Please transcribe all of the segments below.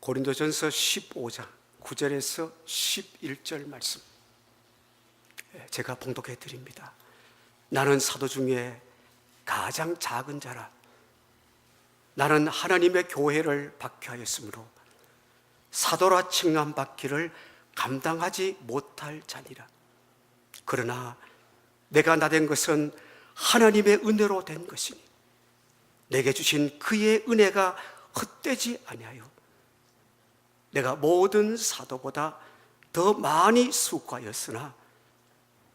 고린도전서 15장 9절에서 11절 말씀 제가 봉독해 드립니다. 나는 사도 중에 가장 작은 자라. 나는 하나님의 교회를 박해하였으므로 사도라 칭함받기를 감당하지 못할 자니라. 그러나 내가 나된 것은 하나님의 은혜로 된 것이니 내게 주신 그의 은혜가 헛되지 아니하여 내가 모든 사도보다 더 많이 수고하였으나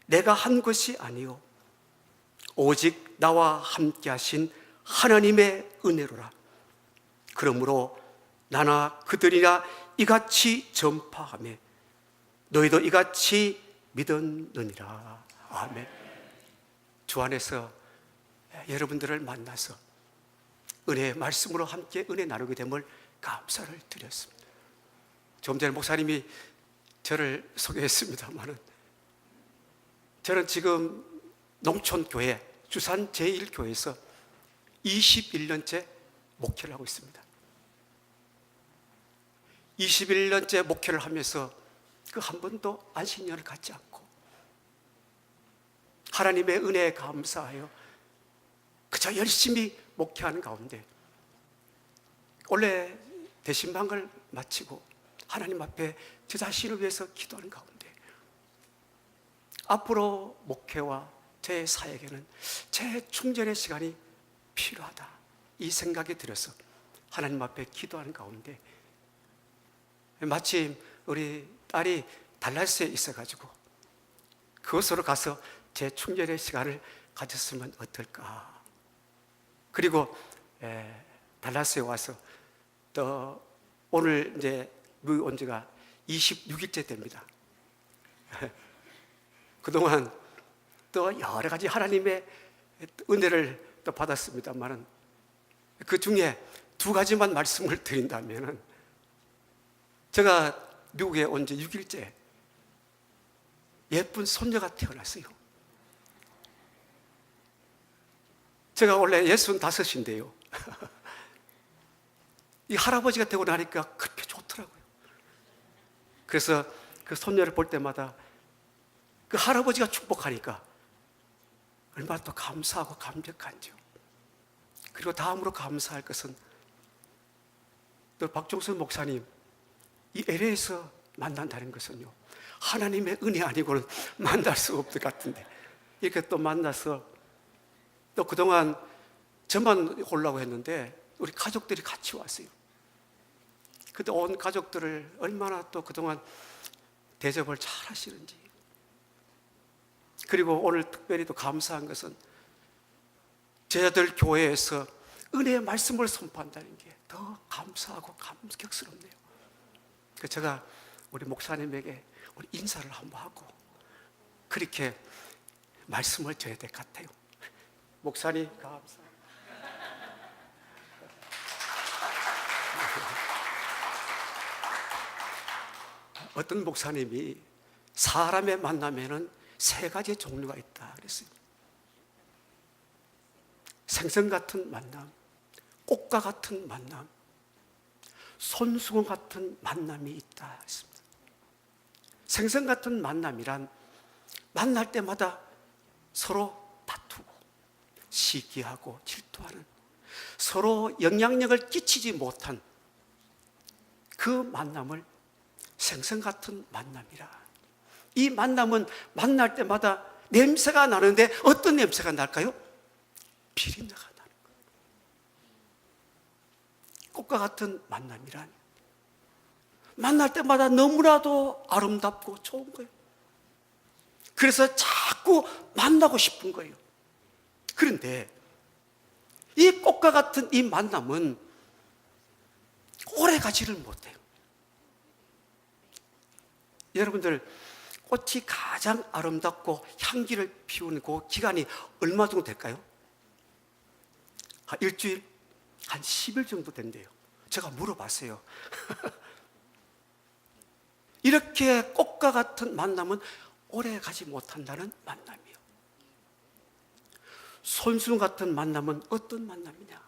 내가 한 것이 아니요 오직 나와 함께 하신 하나님의 은혜로라. 그러므로 나나 그들이나 이같이 전파하며 너희도 이같이 믿었느니라. 아멘. 주 안에서 여러분들을 만나서 은혜의 말씀으로 함께 은혜 나누게 됨을 감사를 드렸습니다. 좀 전에 목사님이 저를 소개했습니다만은 저는 지금 농촌교회 주산 제1교회에서 21년째 목회를 하고 있습니다. 21년째 목회를 하면서 그 한 번도 안식년을 갖지 않고 하나님의 은혜에 감사하여 그저 열심히 목회하는 가운데 원래 대신방을 마치고 하나님 앞에 저 자신을 위해서 기도하는 가운데 앞으로 목회와 제 사역에는 재충전의 시간이 필요하다, 이 생각이 들어서 하나님 앞에 기도하는 가운데 마침 우리 딸이 달라스에 있어가지고 그곳으로 가서 재충전의 시간을 가졌으면 어떨까. 그리고 달라스에 와서 또 오늘 이제 미국에 온 지가 26일째 됩니다. 그동안 또 여러 가지 하나님의 은혜를 또 받았습니다만은 그 중에 두 가지만 말씀을 드린다면은 제가 미국에 온 지 6일째 예쁜 손녀가 태어났어요. 제가 원래 65인데요. 이 할아버지가 되고 나니까 그렇게 좋더라고요. 그래서 그 손녀를 볼 때마다 그 할아버지가 축복하니까 얼마나 또 감사하고 감격한지요. 그리고 다음으로 감사할 것은 또 박종선 목사님 이 LA에서 만난다는 것은요, 하나님의 은혜 아니고는 만날 수 없을 것 같은데 이렇게 또 만나서 또 그동안 저만 오려고 했는데 우리 가족들이 같이 왔어요. 그때 온 가족들을 얼마나 또 그동안 대접을 잘 하시는지. 그리고 오늘 특별히 또 감사한 것은 저희들 교회에서 은혜의 말씀을 선포한다는 게 더 감사하고 감격스럽네요. 그래서 제가 우리 목사님에게 우리 인사를 한번 하고 그렇게 말씀을 드려야 될 것 같아요. 목사님 감사. 어떤 목사님이 사람의 만남에는 세 가지 종류가 있다 그랬어요. 생선 같은 만남, 꽃과 같은 만남, 손수건 같은 만남이 있다 했습니다. 생선 같은 만남이란 만날 때마다 서로 다투고 시기하고 질투하는, 서로 영향력을 끼치지 못한 그 만남을 생선 같은 만남이라. 이 만남은 만날 때마다 냄새가 나는데 어떤 냄새가 날까요? 비린내가 나는 거예요. 꽃과 같은 만남이란 만날 때마다 너무나도 아름답고 좋은 거예요. 그래서 자꾸 만나고 싶은 거예요. 그런데 이 꽃과 같은 이 만남은 오래 가지를 못해요. 여러분들, 꽃이 가장 아름답고 향기를 피우는 그 기간이 얼마 정도 될까요? 한 일주일? 한 10일 정도 된대요. 제가 물어봤어요. 이렇게 꽃과 같은 만남은 오래 가지 못한다는 만남이에요. 손수 같은 만남은 어떤 만남이냐?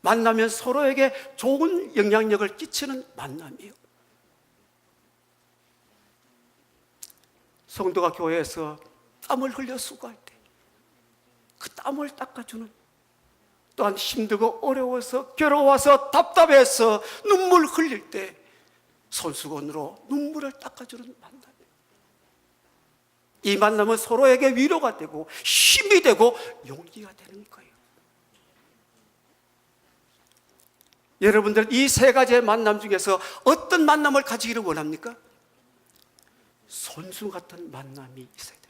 만나면 서로에게 좋은 영향력을 끼치는 만남이에요. 성도가 교회에서 땀을 흘려 수고할 때 그 땀을 닦아주는, 또한 힘들고 어려워서 괴로워서 답답해서 눈물 흘릴 때 손수건으로 눈물을 닦아주는 만남이에요. 이 만남은 서로에게 위로가 되고 힘이 되고 용기가 되는 거예요. 여러분들 이 세 가지의 만남 중에서 어떤 만남을 가지기를 원합니까? 손수 같은 만남이 있어야 됩니다.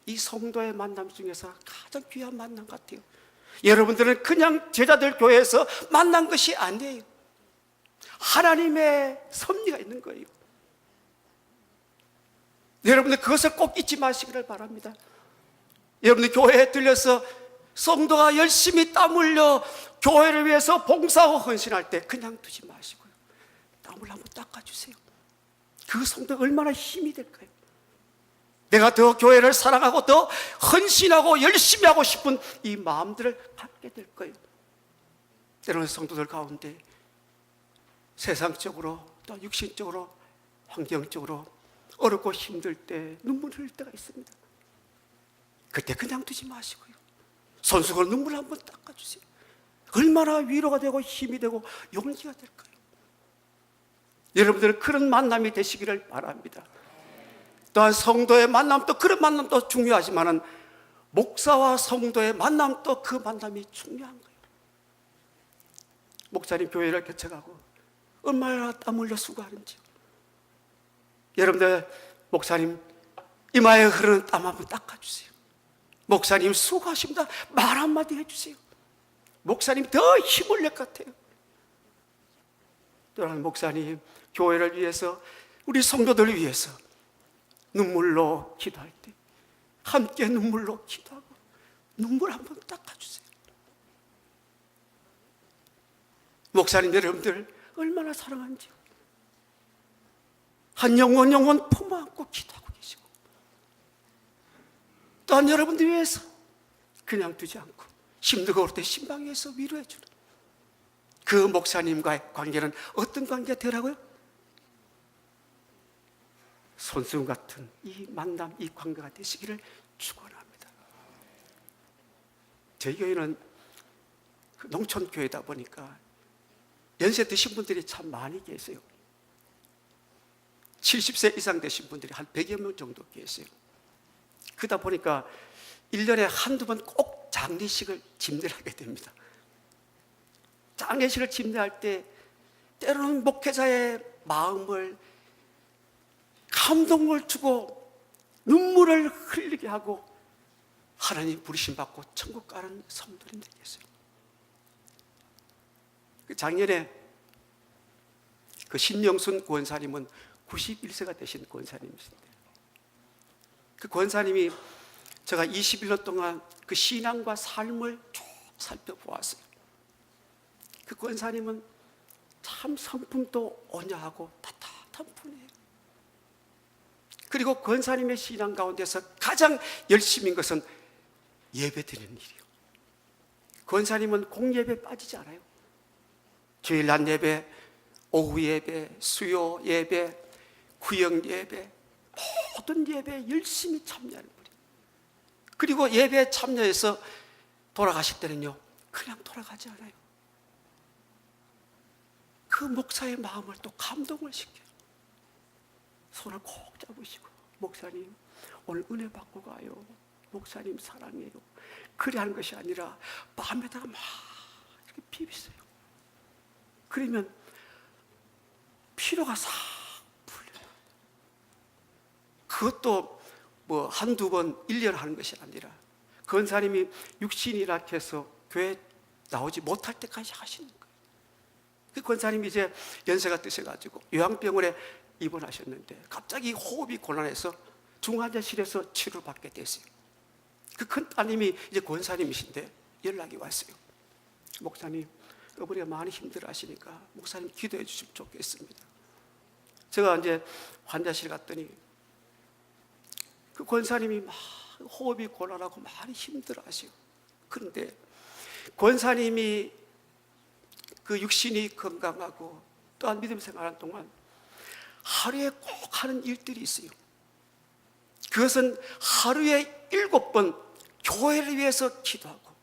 이 성도의 만남 중에서 가장 귀한 만남 같아요. 여러분들은 그냥 제자들 교회에서 만난 것이 아니에요. 하나님의 섭리가 있는 거예요. 여러분들 그것을 꼭 잊지 마시기를 바랍니다. 여러분들 교회에 들려서 성도가 열심히 땀 흘려 교회를 위해서 봉사하고 헌신할 때 그냥 두지 마시고요, 땀을 한번 닦아주세요. 그 성도가 얼마나 힘이 될까요? 내가 더 교회를 사랑하고 더 헌신하고 열심히 하고 싶은 이 마음들을 갖게 될 거예요. 때로는 성도들 가운데 세상적으로 또 육신적으로 환경적으로 어렵고 힘들 때 눈물 흘릴 때가 있습니다. 그때 그냥 두지 마시고요, 손수건 눈물 한번 닦아주세요. 얼마나 위로가 되고 힘이 되고 용기가 될까요? 여러분들은 그런 만남이 되시기를 바랍니다. 또한 성도의 만남도, 그런 만남도 중요하지만 목사와 성도의 만남도 그 만남이 중요한 거예요. 목사님 교회를 개척하고 얼마나 땀 흘려 수고하는지요. 여러분들 목사님 이마에 흐르는 땀 한번 닦아주세요. 목사님 수고하십니다 말 한마디 해주세요. 목사님 더 힘을 낼 것 같아요. 또한 목사님 교회를 위해서, 우리 성도들을 위해서 눈물로 기도할 때 함께 눈물로 기도하고 눈물 한번 닦아주세요. 목사님 여러분들 얼마나 사랑하는지요. 한 영혼 품어안고 기도하고 계시고, 또한 여러분들 위해서 그냥 두지 않고 힘들고 어릴 때 신방에서 위로해 주는 그 목사님과의 관계는 어떤 관계가 되라고요? 손수 같은 이 만남, 이 관계가 되시기를 축원합니다. 저희 교회는 농촌 교회다 보니까 연세 드신 분들이 참 많이 계세요. 70세 이상 되신 분들이 한 100여 명 정도 계세요. 그러다 보니까 1년에 한두 번 꼭 장례식을 집례하게 됩니다. 장례식을 집례할 때 때로는 목회자의 마음을, 감동을 주고 눈물을 흘리게 하고 하나님 부르심 받고 천국 가는 성도님들 계세요. 작년에 그 신영순 권사님은 91세가 되신 권사님이신데, 그 권사님이 제가 21년 동안 그 신앙과 삶을 쭉 살펴보았어요. 그 권사님은 참 성품도 온유하고 따뜻한 분이에요. 그리고 권사님의 신앙 가운데서 가장 열심인 것은 예배 드리는 일이에요. 권사님은 공예배 빠지지 않아요. 주일 낮 예배, 오후 예배, 수요 예배, 구역 예배, 모든 예배에 열심히 참여하는 분이에요. 그리고 예배에 참여해서 돌아가실 때는요, 그냥 돌아가지 않아요. 그 목사의 마음을 또 감동을 시켜요. 손을 꼭 잡으시고, 목사님 오늘 은혜 받고 가요, 목사님 사랑해요, 그래 하는 것이 아니라 마음에다가 막 이렇게 비비세요. 그러면 피로가 싹 풀려요. 그것도 뭐 한두 번 1년 하는 것이 아니라 권사님이 육신이 약해서 교회 나오지 못할 때까지 하시는 거예요. 그 권사님이 이제 연세가 드셔가지고 요양병원에 입원하셨는데 갑자기 호흡이 곤란해서 중환자실에서 치료받게 됐어요. 그 큰 따님이 이제 권사님이신데 연락이 왔어요. 목사님, 어머니가 많이 힘들어 하시니까 목사님 기도해 주시면 좋겠습니다. 제가 이제 환자실 갔더니 그 권사님이 막 호흡이 곤란하고 많이 힘들어 하세요. 그런데 권사님이 그 육신이 건강하고 또한 믿음 생활하는 동안 하루에 꼭 하는 일들이 있어요. 그것은 하루에 7번 교회를 위해서 기도하고,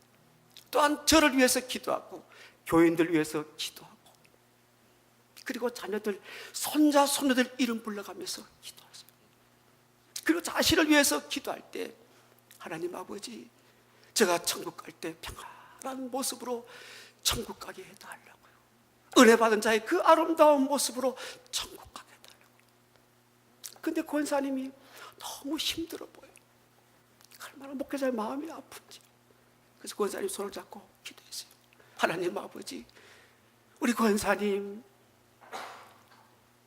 또한 저를 위해서 기도하고, 교인들 위해서 기도하고, 그리고 자녀들, 손자, 손녀들 이름 불러가면서 기도하세요. 그리고 자신을 위해서 기도할 때 하나님 아버지, 제가 천국 갈 때 평안한 모습으로 천국 가게 해달라고요. 은혜 받은 자의 그 아름다운 모습으로 천국 가게 해달라고요. 근데 권사님이 너무 힘들어 보여요. 얼마나 목회자의 마음이 아픈지. 그래서 권사님 손을 잡고 기도했어요. 하나님 아버지, 우리 권사님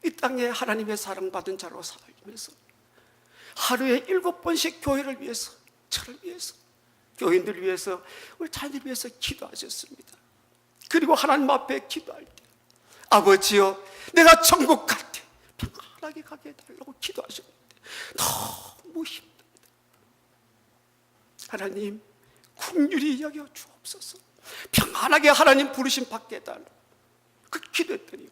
이 땅에 하나님의 사랑받은 자로 살면서 하루에 7번씩 교회를 위해서, 저를 위해서, 교인들을 위해서, 우리 자녀들 위해서 기도하셨습니다. 그리고 하나님 앞에 기도할 때 아버지여, 내가 천국 갈 때 평안하게 가게 해달라고 기도하셨는데 너무 힘듭니다. 하나님 긍휼히 여겨 주옵소서. 평안하게 하나님 부르심 받게 해달라고 그 기도했더니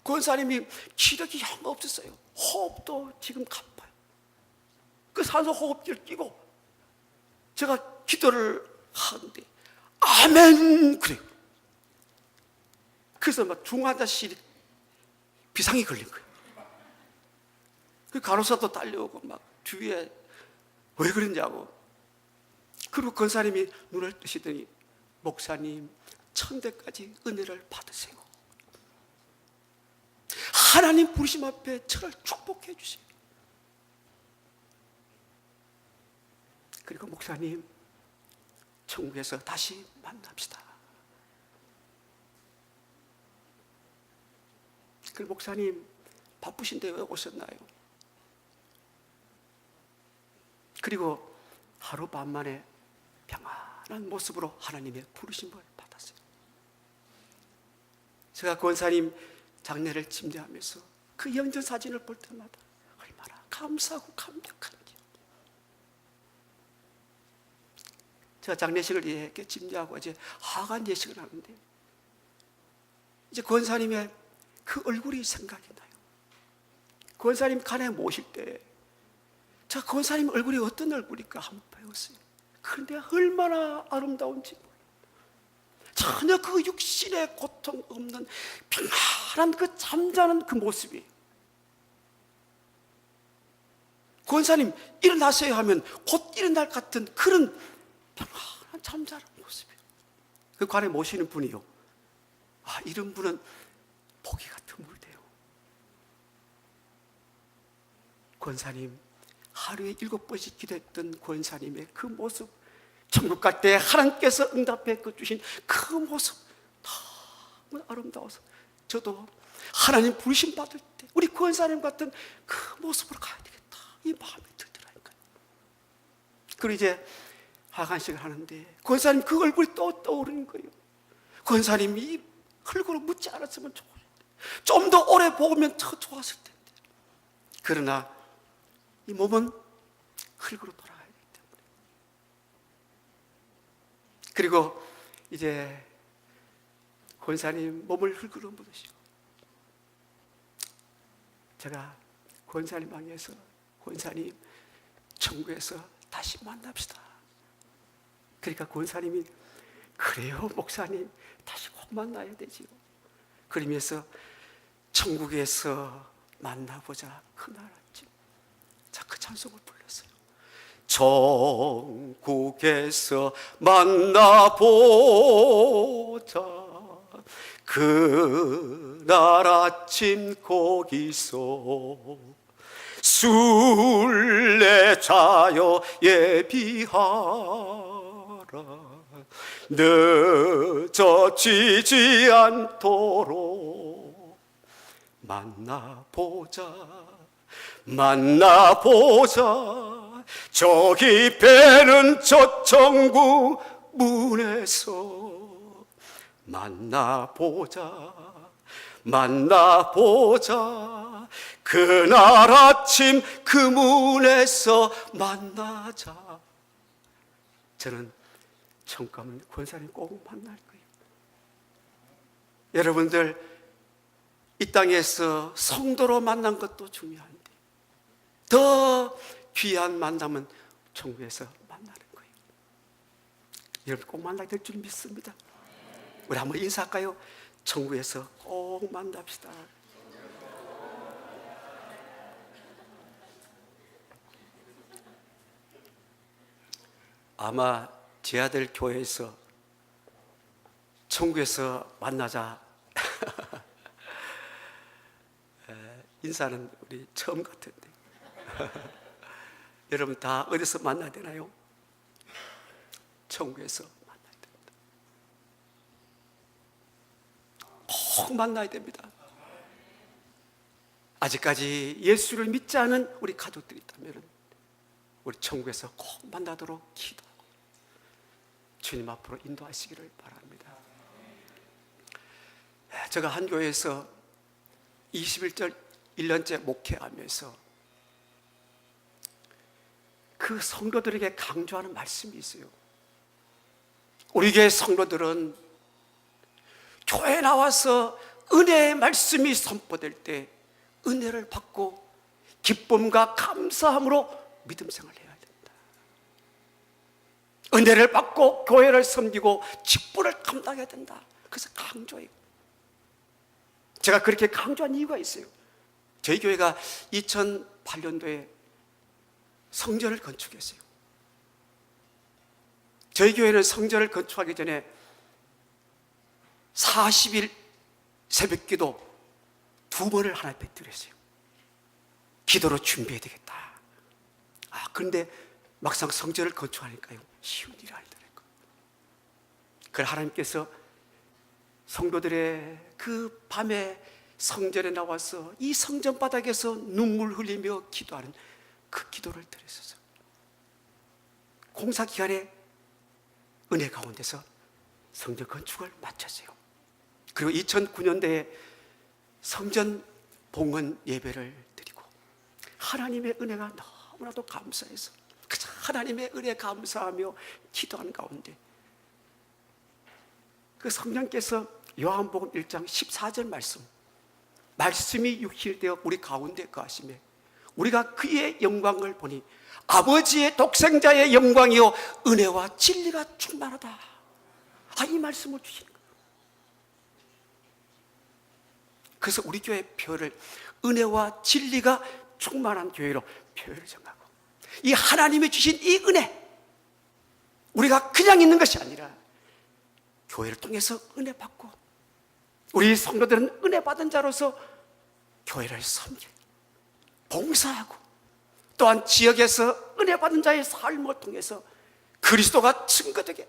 권사님이 기력이 영 없었어요. 호흡도 지금 가빠요. 그 산소 호흡기를 끼고 제가 기도를 하는데 아멘 그래요. 그래서 막 중환자실이 비상이 걸린 거예요. 그 간호사도 딸려오고 막 주위에 왜 그랬냐고. 그리고 권사님이 눈을 뜨시더니 목사님 천대까지 은혜를 받으세요. 하나님 부르심 앞에 저를 축복해 주세요. 그리고 목사님 천국에서 다시 만납시다. 그리고 목사님 바쁘신데 왜 오셨나요? 그리고 하루 반 만에 평안한 모습으로 하나님의 부르심을 받았어요. 제가 권사님 장례를 침례하면서 그 영전 사진을 볼 때마다 얼마나 감사하고 감격한지. 제가 장례식을 이렇게 침례하고 이제 하관 예식을 하는데 이제 권사님의 그 얼굴이 생각이 나요. 권사님 간에 모실 때 저 권사님 얼굴이 어떤 얼굴일까 한번 배웠어요. 그런데 얼마나 아름다운지 몰라요. 전혀 그 육신의 고통 없는 평안한 그 잠자는 그 모습이. 권사님 일어나세요 하면 곧 일어날 것 같은 그런 평안한 잠자는 모습이에요. 그 관에 모시는 분이요, 아, 이런 분은 보기가 드물대요. 권사님 하루에 7번씩 기도했던 권사님의 그 모습, 천국 갈 때 하나님께서 응답해 주신 그 모습 너무 아름다워서 저도 하나님 부르심 받을 때 우리 권사님 같은 그 모습으로 가야 되겠다 이 마음이 들더라니까요. 그리고 이제 하관식을 하는데 권사님 그 얼굴이 또 떠오르는 거예요. 권사님이 이 얼굴을 묻지 않았으면 좋을 텐데, 좀 더 오래 보면 더 좋았을 텐데. 그러나 이 몸은 흙으로 돌아가야 되기 때문에. 그리고 이제 권사님 몸을 흙으로 묻으시고 제가 권사님 방에서 권사님 천국에서 다시 만납시다. 그러니까 권사님이 그래요 목사님 다시 꼭 만나야 되지요. 그러면서 천국에서 만나보자 그날 아침. 자, 그 찬송을 불렀어요. 천국에서 만나보자 그날 아침 거기서 순례자여 예비하라 늦어지지 않도록 만나보자 저기 배는 저 천국 문에서 만나보자 그날 아침 그 문에서 만나자. 저는 천국 가면 권사님 꼭 만날 거예요. 여러분들 이 땅에서 성도로 만난 것도 중요한데 더 귀한 만남은 천국에서 만나는 거예요. 여러분 꼭 만나게 될 줄 믿습니다. 우리 한번 인사할까요? 천국에서 꼭 만납시다. 아마 제 아들 교회에서 천국에서 만나자 인사는 우리 처음 같은데 여러분 다 어디서 만나야 되나요? 천국에서 만나야 됩니다. 꼭 만나야 됩니다. 아직까지 예수를 믿지 않은 우리 가족들이 있다면 우리 천국에서 꼭 만나도록 기도하고 주님 앞으로 인도하시기를 바랍니다. 제가 한 교회에서 21년째 목회하면서 그 성도들에게 강조하는 말씀이 있어요. 우리 교회 성도들은 교회에 나와서 은혜의 말씀이 선포될 때 은혜를 받고 기쁨과 감사함으로 믿음 생활을 해야 된다. 은혜를 받고 교회를 섬기고 직분을 감당해야 된다. 그래서 강조해요. 제가 그렇게 강조한 이유가 있어요. 저희 교회가 2008년도에 성전을 건축했어요. 저희 교회는 성전을 건축하기 전에 40일 새벽기도 2번을 하나님 앞에 드렸어요. 기도로 준비해야 되겠다. 그런데 막상 성전을 건축하니까요 쉬운 일이 아니더라고요. 그래서 하나님께서 성도들의 그 밤에 성전에 나와서 이 성전 바닥에서 눈물 흘리며 기도하는 그 기도를 드렸어요. 공사 기간에 은혜 가운데서 성전 건축을 마쳤어요. 그리고 2009년도에 성전 봉헌 예배를 드리고 하나님의 은혜가 너무나도 감사해서 그저 하나님의 은혜 감사하며 기도하는 가운데 그 성령께서 요한복음 1장 14절 말씀이 육신이 되어 우리 가운데 거하시며 우리가 그의 영광을 보니 아버지의 독생자의 영광이요 은혜와 진리가 충만하다. 이 말씀을 주시는 거예요. 그래서 우리 교회 표를 은혜와 진리가 충만한 교회로 표를 정하고 이 하나님이 주신 이 은혜 우리가 그냥 있는 것이 아니라 교회를 통해서 은혜 받고 우리 성도들은 은혜 받은 자로서 교회를 섬기고 봉사하고 또한 지역에서 은혜 받은 자의 삶을 통해서 그리스도가 증거되게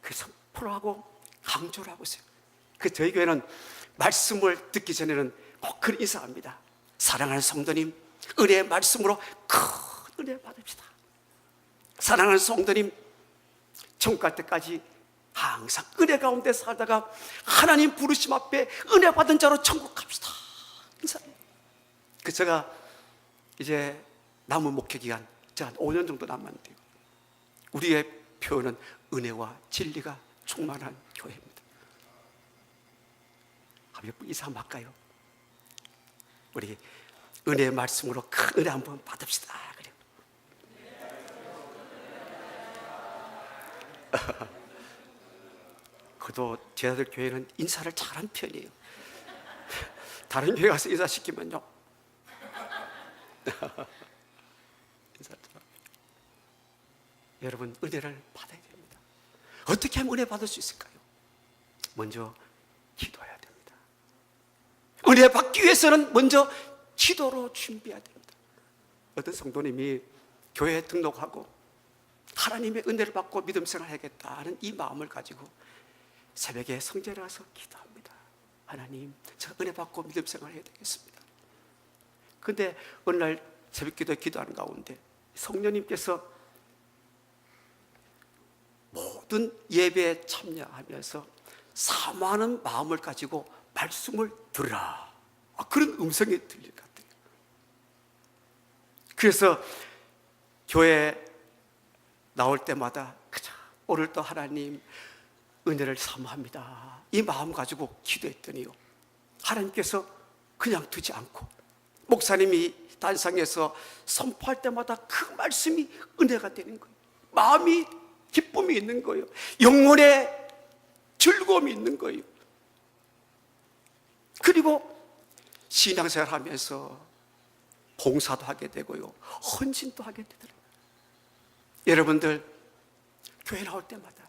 그래서 프로하고 강조를 하고 있어요. 저희 교회는 말씀을 듣기 전에는 꼭 그런 인사합니다. 사랑하는 성도님 은혜의 말씀으로 큰 은혜 받읍시다. 사랑하는 성도님 천국 갈 때까지 항상 은혜 가운데 살다가 하나님 부르심 앞에 은혜 받은 자로 천국 갑시다. 인사합니다. 제가 이제 남은 목회 기간 제가 한 5년 정도 남았는데요 우리의 표현은 은혜와 진리가 충만한 교회입니다. 인사 한번 할까요? 우리 은혜의 말씀으로 큰 은혜 한번 받읍시다. 그래요. 그래도 제 아들 교회는 인사를 잘한 편이에요. 다른 교회 가서 인사시키면요 인사를 잘. 여러분 은혜를 받아야 됩니다. 어떻게 하면 은혜 받을 수 있을까요? 먼저 기도해야 됩니다. 은혜 받기 위해서는 먼저 기도로 준비해야 됩니다. 어떤 성도님이 교회에 등록하고 하나님의 은혜를 받고 믿음 생활하겠다는 이 마음을 가지고 새벽에 성전에 가서 기도합니다. 하나님, 제가 은혜 받고 믿음 생활해야 되겠습니다. 그런데 어느 날 새벽 기도에 기도하는 가운데 성령님께서 모든 예배에 참여하면서 사모하는 마음을 가지고 말씀을 들으라. 그런 음성이 들릴 것 같아요. 그래서 교회 나올 때마다 그저 오늘도 하나님 은혜를 사모합니다, 이 마음 가지고 기도했더니요, 하나님께서 그냥 두지 않고 목사님이 단상에서 선포할 때마다 그 말씀이 은혜가 되는 거예요. 마음이 기쁨이 있는 거예요. 영혼에 즐거움이 있는 거예요. 그리고 신앙생활 하면서 봉사도 하게 되고요, 헌신도 하게 되더라고요. 여러분들 교회 나올 때마다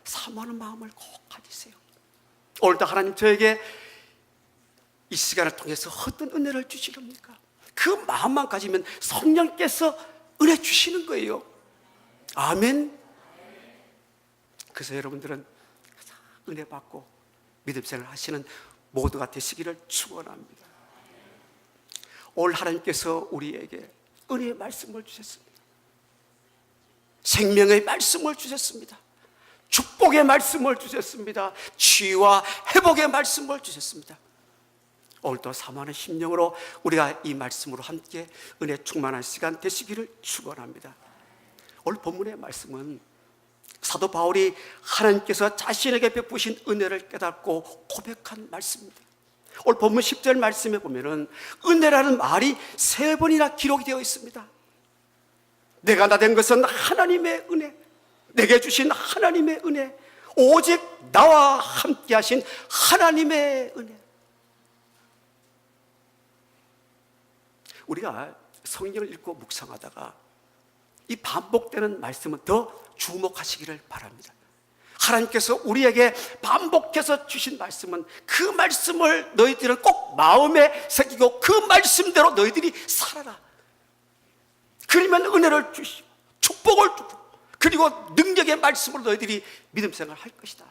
사모하는 마음을 꼭 가지세요. 오늘도 하나님 저에게 이 시간을 통해서 어떤 은혜를 주시렵니까? 그 마음만 가지면 성령께서 은혜 주시는 거예요. 아멘. 그래서 여러분들은 은혜 받고 믿음 생활 하시는 모두가 되시기를 축원합니다. 오늘 하나님께서 우리에게 은혜의 말씀을 주셨습니다. 생명의 말씀을 주셨습니다. 축복의 말씀을 주셨습니다. 치유와 회복의 말씀을 주셨습니다. 오늘도 사모하는 심령으로 우리가 이 말씀으로 함께 은혜 충만한 시간 되시기를 축원합니다. 오늘 본문의 말씀은 사도 바울이 하나님께서 자신에게 베푸신 은혜를 깨닫고 고백한 말씀입니다. 오늘 본문 10절 말씀에 보면은 은혜라는 말이 3번이나 기록이 되어 있습니다. 내가 나된 것은 하나님의 은혜, 내게 주신 하나님의 은혜, 오직 나와 함께 하신 하나님의 은혜. 우리가 성경을 읽고 묵상하다가 이 반복되는 말씀은 더 주목하시기를 바랍니다. 하나님께서 우리에게 반복해서 주신 말씀은 그 말씀을 너희들은 꼭 마음에 새기고 그 말씀대로 너희들이 살아라. 그러면 은혜를 주시고 축복을 주고 그리고 능력의 말씀으로 너희들이 믿음 생활을 할 것이다.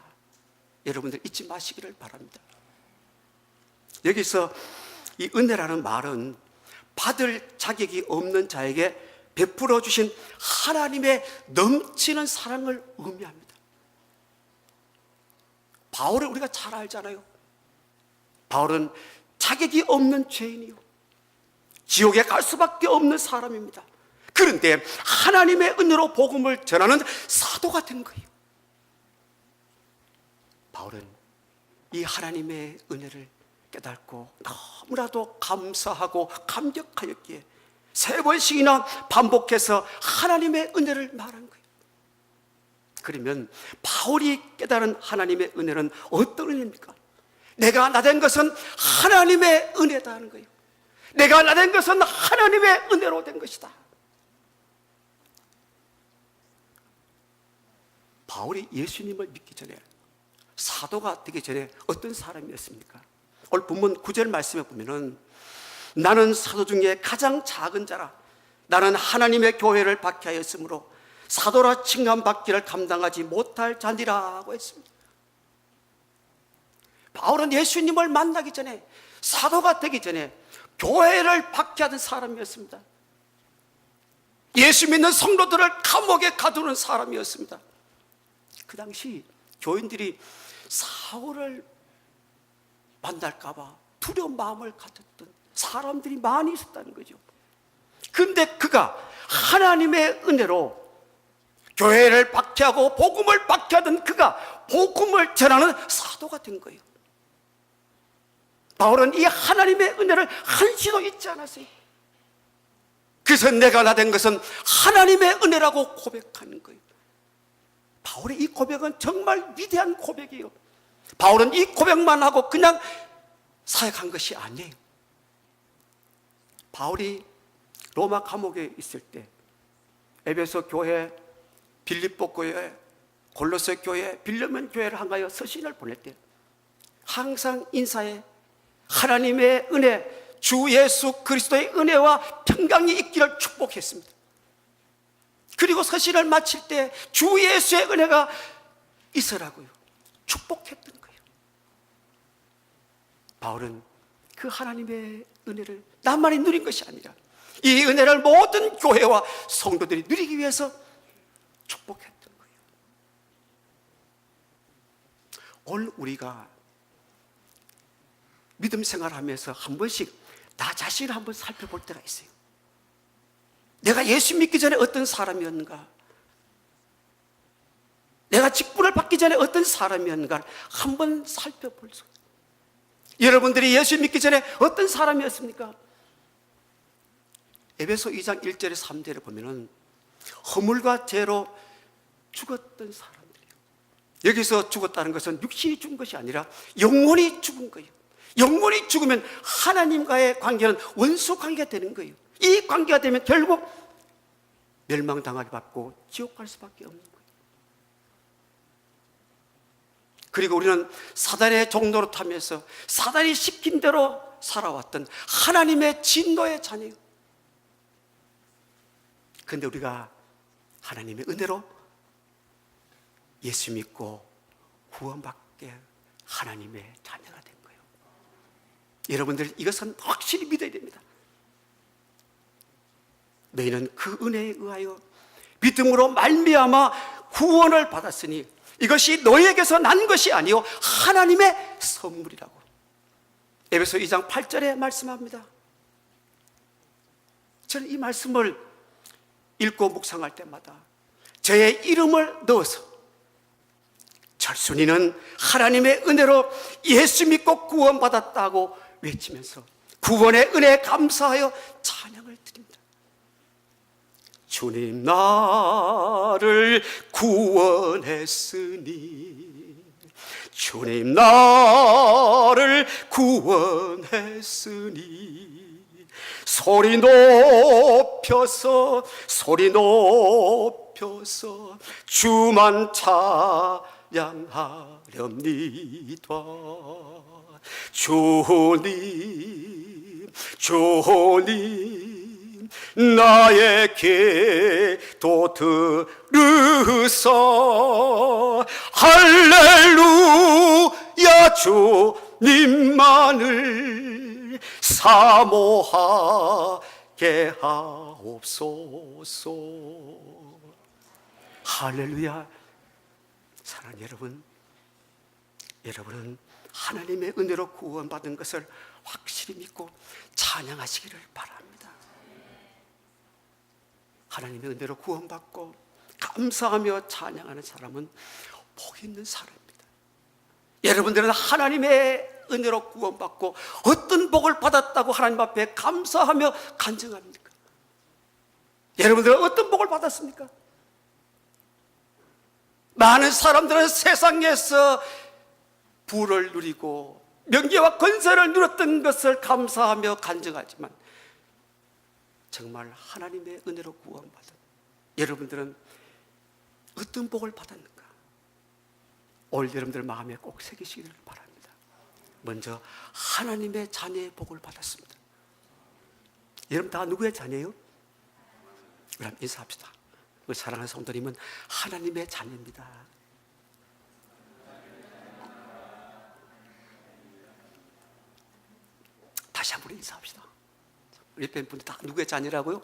여러분들 잊지 마시기를 바랍니다. 여기서 이 은혜라는 말은 받을 자격이 없는 자에게 베풀어 주신 하나님의 넘치는 사랑을 의미합니다. 바울을 우리가 잘 알잖아요. 바울은 자격이 없는 죄인이요, 지옥에 갈 수밖에 없는 사람입니다. 그런데 하나님의 은혜로 복음을 전하는 사도가 된 거예요. 바울은 이 하나님의 은혜를 깨닫고 너무나도 감사하고 감격하였기에 3번씩이나 반복해서 하나님의 은혜를 말한 거예요. 그러면 바울이 깨달은 하나님의 은혜는 어떤 은혜입니까? 내가 나된 것은 하나님의 은혜다 하는 거예요. 내가 나된 것은 하나님의 은혜로 된 것이다. 바울이 예수님을 믿기 전에, 사도가 되기 전에 어떤 사람이었습니까? 오늘 본문 9절 말씀에 보면은 나는 사도 중에 가장 작은 자라, 나는 하나님의 교회를 박해하였으므로 사도라 칭함받기를 감당하지 못할 자니라고 했습니다. 바울은 예수님을 만나기 전에, 사도가 되기 전에 교회를 박해하던 사람이었습니다. 예수 믿는 성도들을 감옥에 가두는 사람이었습니다. 그 당시 교인들이 사울을 만날까 봐 두려운 마음을 가졌던 사람들이 많이 있었다는 거죠. 근데 그가 하나님의 은혜로 교회를 박해하고 복음을 박해하던 그가 복음을 전하는 사도가 된 거예요. 바울은 이 하나님의 은혜를 한시도 잊지 않았어요. 그래서 내가 나된 것은 하나님의 은혜라고 고백하는 거예요. 바울의 이 고백은 정말 위대한 고백이에요. 바울은 이 고백만 하고 그냥 사역한 것이 아니에요. 바울이 로마 감옥에 있을 때 에베소 교회, 빌립보 교회, 골로새 교회, 빌레몬 교회를 향하여 서신을 보낼 때 항상 인사에 하나님의 은혜, 주 예수 그리스도의 은혜와 평강이 있기를 축복했습니다. 그리고 서신을 마칠 때 주 예수의 은혜가 있으라고요 축복했던 거예요. 바울은 그 하나님의 은혜를 나만이 누린 것이 아니라 이 은혜를 모든 교회와 성도들이 누리기 위해서 축복했던 거예요. 오늘 우리가 믿음 생활하면서 한 번씩 나 자신을 한번 살펴볼 때가 있어요. 내가 예수 믿기 전에 어떤 사람이었는가? 내가 직분을 받기 전에 어떤 사람이었는가를 한번 살펴볼 수 있어요. 여러분들이 예수 믿기 전에 어떤 사람이었습니까? 에베소 2장 1절에 3절에 보면은 허물과 죄로 죽었던 사람들이에요. 여기서 죽었다는 것은 육신이 죽은 것이 아니라 영혼이 죽은 거예요. 영혼이 죽으면 하나님과의 관계는 원수 관계가 되는 거예요. 이 관계가 되면 결국 멸망당하게 받고 지옥 갈 수밖에 없는 거예요. 그리고 우리는 사단의 종로로 타면서 사단이 시킨 대로 살아왔던 하나님의 진노의 자녀예요. 그런데 우리가 하나님의 은혜로 예수 믿고 구원받게 하나님의 자녀가 된 거예요. 여러분들 이것은 확실히 믿어야 됩니다. 너희는 그 은혜에 의하여 믿음으로 말미암아 구원을 받았으니 이것이 너희에게서 난 것이 아니요 하나님의 선물이라고 에베소 2장 8절에 말씀합니다. 저는 이 말씀을 읽고 묵상할 때마다 저의 이름을 넣어서 절순이는 하나님의 은혜로 예수 믿고 구원받았다고 외치면서 구원의 은혜에 감사하여 찬양을 드립니다. 주님 나를 구원했으니 주님 나를 구원했으니 소리 높여서 주만 찬양하렵니다. 주님 나의 기도 들으소 할렐루야 주님만을 사모하게 하옵소서. 할렐루야. 사랑하는 여러분, 여러분은 하나님의 은혜로 구원받은 것을 확실히 믿고 찬양하시기를 바랍니다. 하나님의 은혜로 구원받고 감사하며 찬양하는 사람은 복 있는 사람입니다. 여러분들은 하나님의 은혜로 구원받고 어떤 복을 받았다고 하나님 앞에 감사하며 간증합니까? 여러분들은 어떤 복을 받았습니까? 많은 사람들은 세상에서 부를 누리고 명예와 권세를 누렸던 것을 감사하며 간증하지만 정말 하나님의 은혜로 구원받은 여러분들은 어떤 복을 받았는가? 오늘 여러분들 마음에 꼭 새기시기를 바랍니다. 먼저 하나님의 자녀의 복을 받았습니다. 여러분 다 누구의 자녀예요? 그럼 인사합시다. 우리 사랑하는 성도님은 하나님의 자녀입니다. 다시 한번 인사합시다. 우리 옆에 분들 다 누구의 자녀라고요?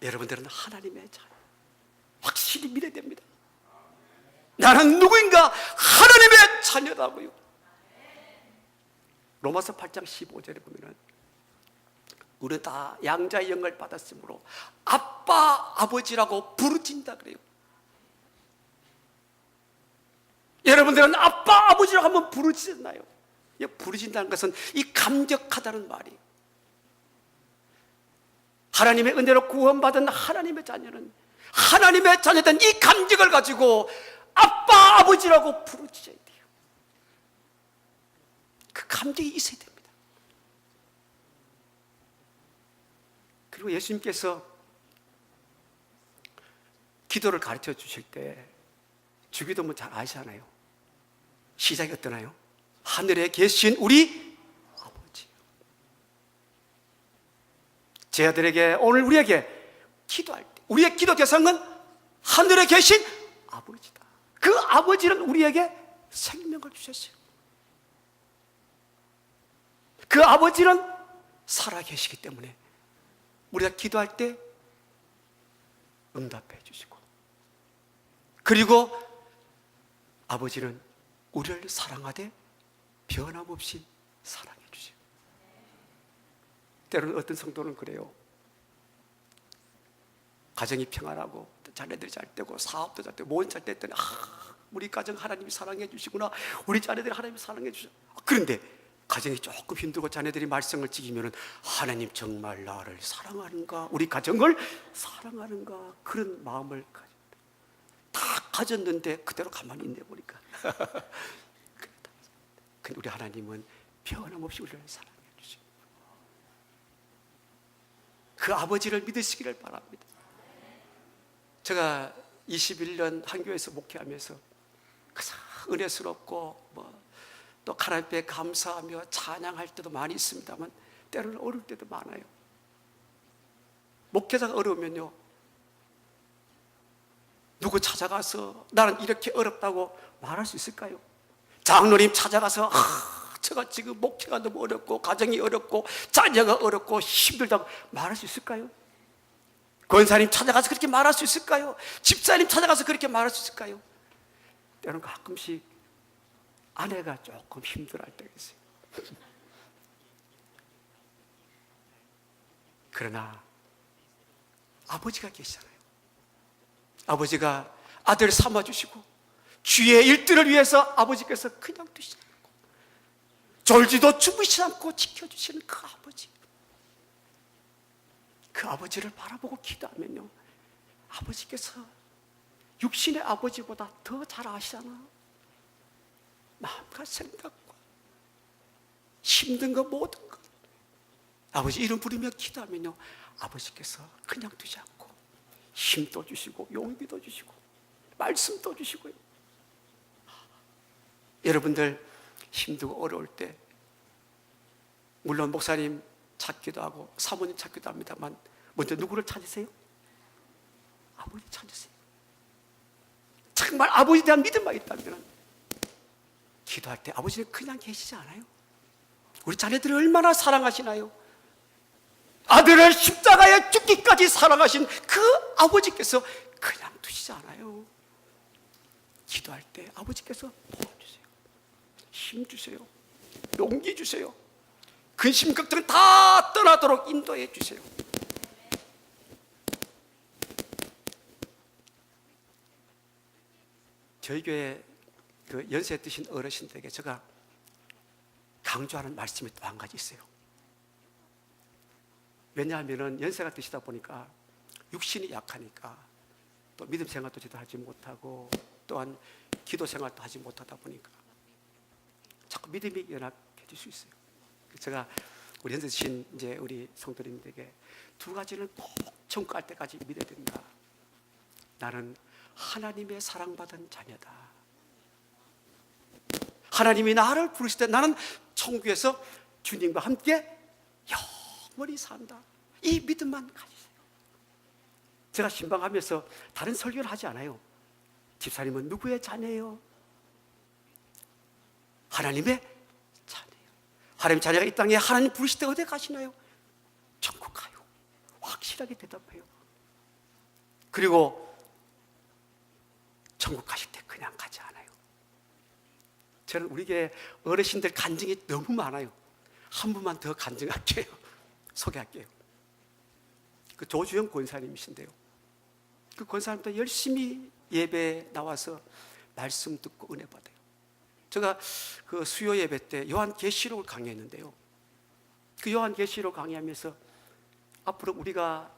여러분들은 하나님의 자녀. 확실히 믿어야 됩니다. 나는 누구인가? 하나님의 자녀라고요. 로마서 8장 15절에 보면은 우리 다 양자의 영을 받았으므로 아빠, 아버지라고 부르진다 그래요. 여러분들은 아빠, 아버지라고 한번 부르시나요? 부르진다는 것은 이 감격하다는 말이. 하나님의 은혜로 구원받은 하나님의 자녀는 하나님의 자녀된 이 감격을 가지고 아빠, 아버지라고 부르셔야 돼요. 그 감격이 있어야 됩니다. 그리고 예수님께서 기도를 가르쳐 주실 때 주기도 뭐 잘 아시잖아요. 시작이 어떠나요? 하늘에 계신 우리 아버지. 제 아들에게 오늘 우리에게 기도할 때 우리의 기도 대상은 하늘에 계신 아버지다. 그 아버지는 우리에게 생명을 주셨어요. 그 아버지는 살아계시기 때문에 우리가 기도할 때 응답해 주시고, 그리고 아버지는 우리를 사랑하되 변함없이 사랑해 주세요. 때로는 어떤 성도는 그래요. 가정이 평안하고 자녀들이 잘 되고 사업도 잘 되고 모은 잘 됐더니 우리 가정 하나님이 사랑해 주시구나, 우리 자녀들이 하나님이 사랑해 주셔. 그런데 가정이 조금 힘들고 자녀들이 말썽을 지기면은 하나님 정말 나를 사랑하는가, 우리 가정을 사랑하는가, 그런 마음을 다 가졌는데 그대로 가만히 있네 보니까 근데 우리 하나님은 변함없이 우리를 사랑해 주시고 그 아버지를 믿으시기를 바랍니다. 제가 21년 한교회에서 목회하면서 가장 은혜스럽고 또 하나님 앞에 감사하며 찬양할 때도 많이 있습니다만 때로는 어려울 때도 많아요. 목회자가 어려우면요, 누구 찾아가서 나는 이렇게 어렵다고 말할 수 있을까요? 장로님 찾아가서 제가 지금 목회가 너무 어렵고 가정이 어렵고 자녀가 어렵고 힘들다고 말할 수 있을까요? 권사님 찾아가서 그렇게 말할 수 있을까요? 집사님 찾아가서 그렇게 말할 수 있을까요? 때로는 가끔씩 아내가 조금 힘들어할 때가 있어요. 그러나 아버지가 계시잖아요. 아버지가 아들 삼아주시고 주의 일들을 위해서 아버지께서 그냥 두시지 않고 졸지도 주무시지 않고 지켜주시는 그 아버지, 그 아버지를 바라보고 기도하면요, 아버지께서 육신의 아버지보다 더 잘 아시잖아. 마음과 생각과 힘든 것 모든 것 아버지 이름 부르며 기도하면요, 아버지께서 그냥 두지 않고 힘도 주시고 용기도 주시고 말씀도 주시고요. 여러분들 힘들고 어려울 때 물론 목사님 찾기도 하고 사모님 찾기도 합니다만 먼저 누구를 찾으세요? 아버지 찾으세요. 정말 아버지에 대한 믿음만 있다면 기도할 때 아버지는 그냥 계시지 않아요. 우리 자녀들을 얼마나 사랑하시나요? 아들을 십자가에 죽기까지 사랑하신 그 아버지께서 그냥 두시지 않아요. 기도할 때 아버지께서 도와주세요, 힘 주세요, 용기 주세요, 근심 걱정 다 떠나도록 인도해 주세요. 저희 교회 그 연세 드신 어르신들에게 제가 강조하는 말씀이 또 한 가지 있어요. 왜냐하면 연세가 드시다 보니까 육신이 약하니까 또 믿음 생활도 제대로 하지 못하고 또한 기도 생활도 하지 못하다 보니까 자꾸 믿음이 연약해질 수 있어요. 제가 우리 연세 드신 이제 우리 성도님들에게 두 가지는 꼭 천국 갈 때까지 믿어야 된다. 나는 하나님의 사랑받은 자녀다. 하나님이 나를 부르실 때 나는 천국에서 주님과 함께 영원히 산다. 이 믿음만 가지세요. 제가 신방하면서 다른 설교를 하지 않아요. 집사님은 누구의 자녀예요? 하나님의 자녀예요. 하나님 자녀가 이 땅에 하나님 부르실 때 어디 가시나요? 천국 가요. 확실하게 대답해요. 그리고 천국 가실 때 그냥 가지 않아요. 저는 우리 교회 어르신들 간증이 너무 많아요. 한 분만 더 간증할게요. 소개할게요. 그 조주영 권사님이신데요, 그 권사님도 열심히 예배에 나와서 말씀 듣고 은혜 받아요. 제가 그 수요 예배 때 요한계시록을 강의했는데요, 그 요한계시록 강의하면서 앞으로 우리가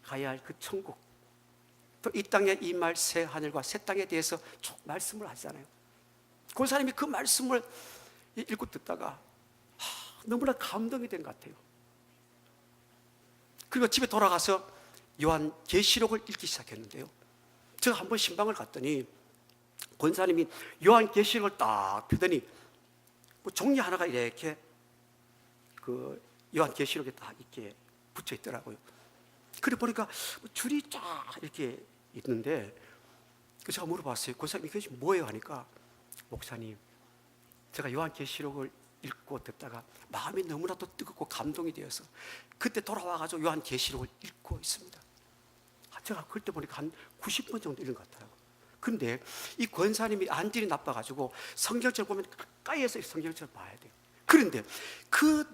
가야 할 그 천국, 또 이 땅에 임할 새 하늘과 새 땅에 대해서 쭉 말씀을 하잖아요. 권사님이 그 말씀을 읽고 듣다가 너무나 감동이 된 것 같아요. 그리고 집에 돌아가서 요한계시록을 읽기 시작했는데요, 제가 한번 신방을 갔더니 권사님이 요한계시록을 딱 펴더니 뭐 종이 하나가 이렇게 그 요한계시록에 딱 이렇게 붙여 있더라고요. 그래 보니까 줄이 쫙 이렇게 있는데 제가 물어봤어요. 권사님 이게 뭐예요? 하니까 목사님, 제가 요한계시록을 읽고 듣다가 마음이 너무나도 뜨겁고 감동이 되어서 그때 돌아와가지고 요한계시록을 읽고 있습니다. 제가 그때 보니까 한 90번 정도 읽은 것 같아요. 그런데 이 권사님이 안질이 나빠가지고 성경책을 보면 가까이에서 성경책을 봐야 돼요. 그런데 그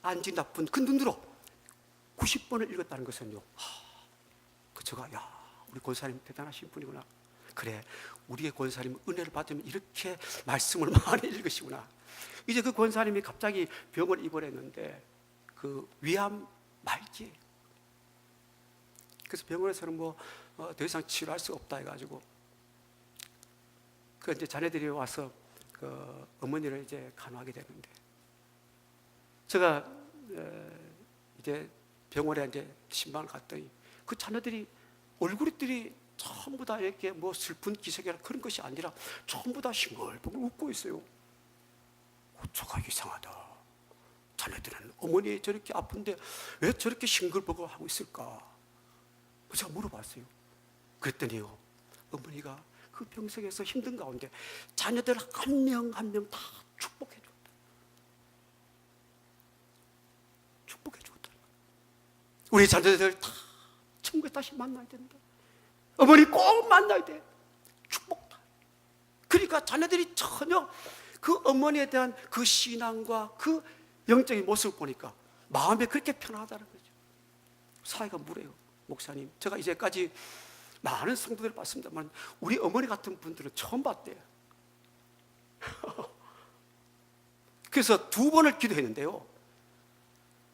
안질 나쁜 그 눈으로 90번을 읽었다는 것은요, 제가 우리 권사님 대단하신 분이구나. 그래, 우리의 권사님은 은혜를 받으면 이렇게 말씀을 많이 읽으시구나. 이제 그 권사님이 갑자기 병을 입원했는데 그 위암 말기. 그래서 병원에서는 더 이상 치료할 수가 없다 해가지고 그 이제 자녀들이 와서 그 어머니를 이제 간호하게 되는데 제가 이제 병원에 이제 신방을 갔더니 그 자녀들이 얼굴들이 전부 다 이렇게 슬픈 기색이나 그런 것이 아니라 전부 다 싱글벙글 웃고 있어요. 어쩌가 이상하다. 자녀들은 어머니 저렇게 아픈데 왜 저렇게 싱글벙글 하고 있을까? 제가 물어봤어요. 그랬더니요, 어머니가 그 병석에서 힘든 가운데 자녀들 한 명 한 명 다 축복해 줬다. 축복해 줬다. 우리 자녀들 다 천국에 다시 만나야 된다. 어머니 꼭 만나야 돼. 축복다. 그러니까 자녀들이 전혀 그 어머니에 대한 그 신앙과 그 영적인 모습을 보니까 마음이 그렇게 편하다는 거죠. 사이가 무래요. 목사님, 제가 이제까지 많은 성도들을 봤습니다만 우리 어머니 같은 분들은 처음 봤대요. 그래서 2번을 기도했는데요,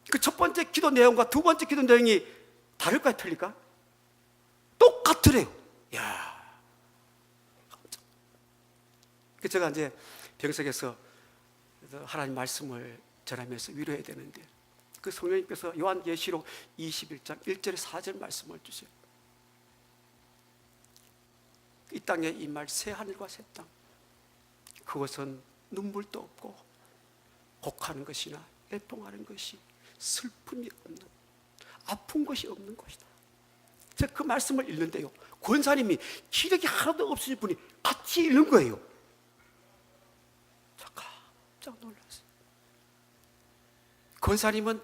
그 첫 번째 기도 내용과 두 번째 기도 내용이 다를까요? 틀릴까? 똑같으래요. 이야, 제가 이제 병석에서 하나님 말씀을 전하면서 위로해야 되는데 그 성령님께서 요한계시록 21장 1절에 4절 말씀을 주세요. 이 땅에 임할 새 하늘과 새 땅, 그것은 눈물도 없고 곡하는 것이나 애통하는 것이 슬픔이 없는, 아픈 것이 없는 것이다. 제가 그 말씀을 읽는데요, 권사님이 기력이 하나도 없으신 분이 같이 읽는 거예요. 제가 깜짝 놀랐어요. 권사님은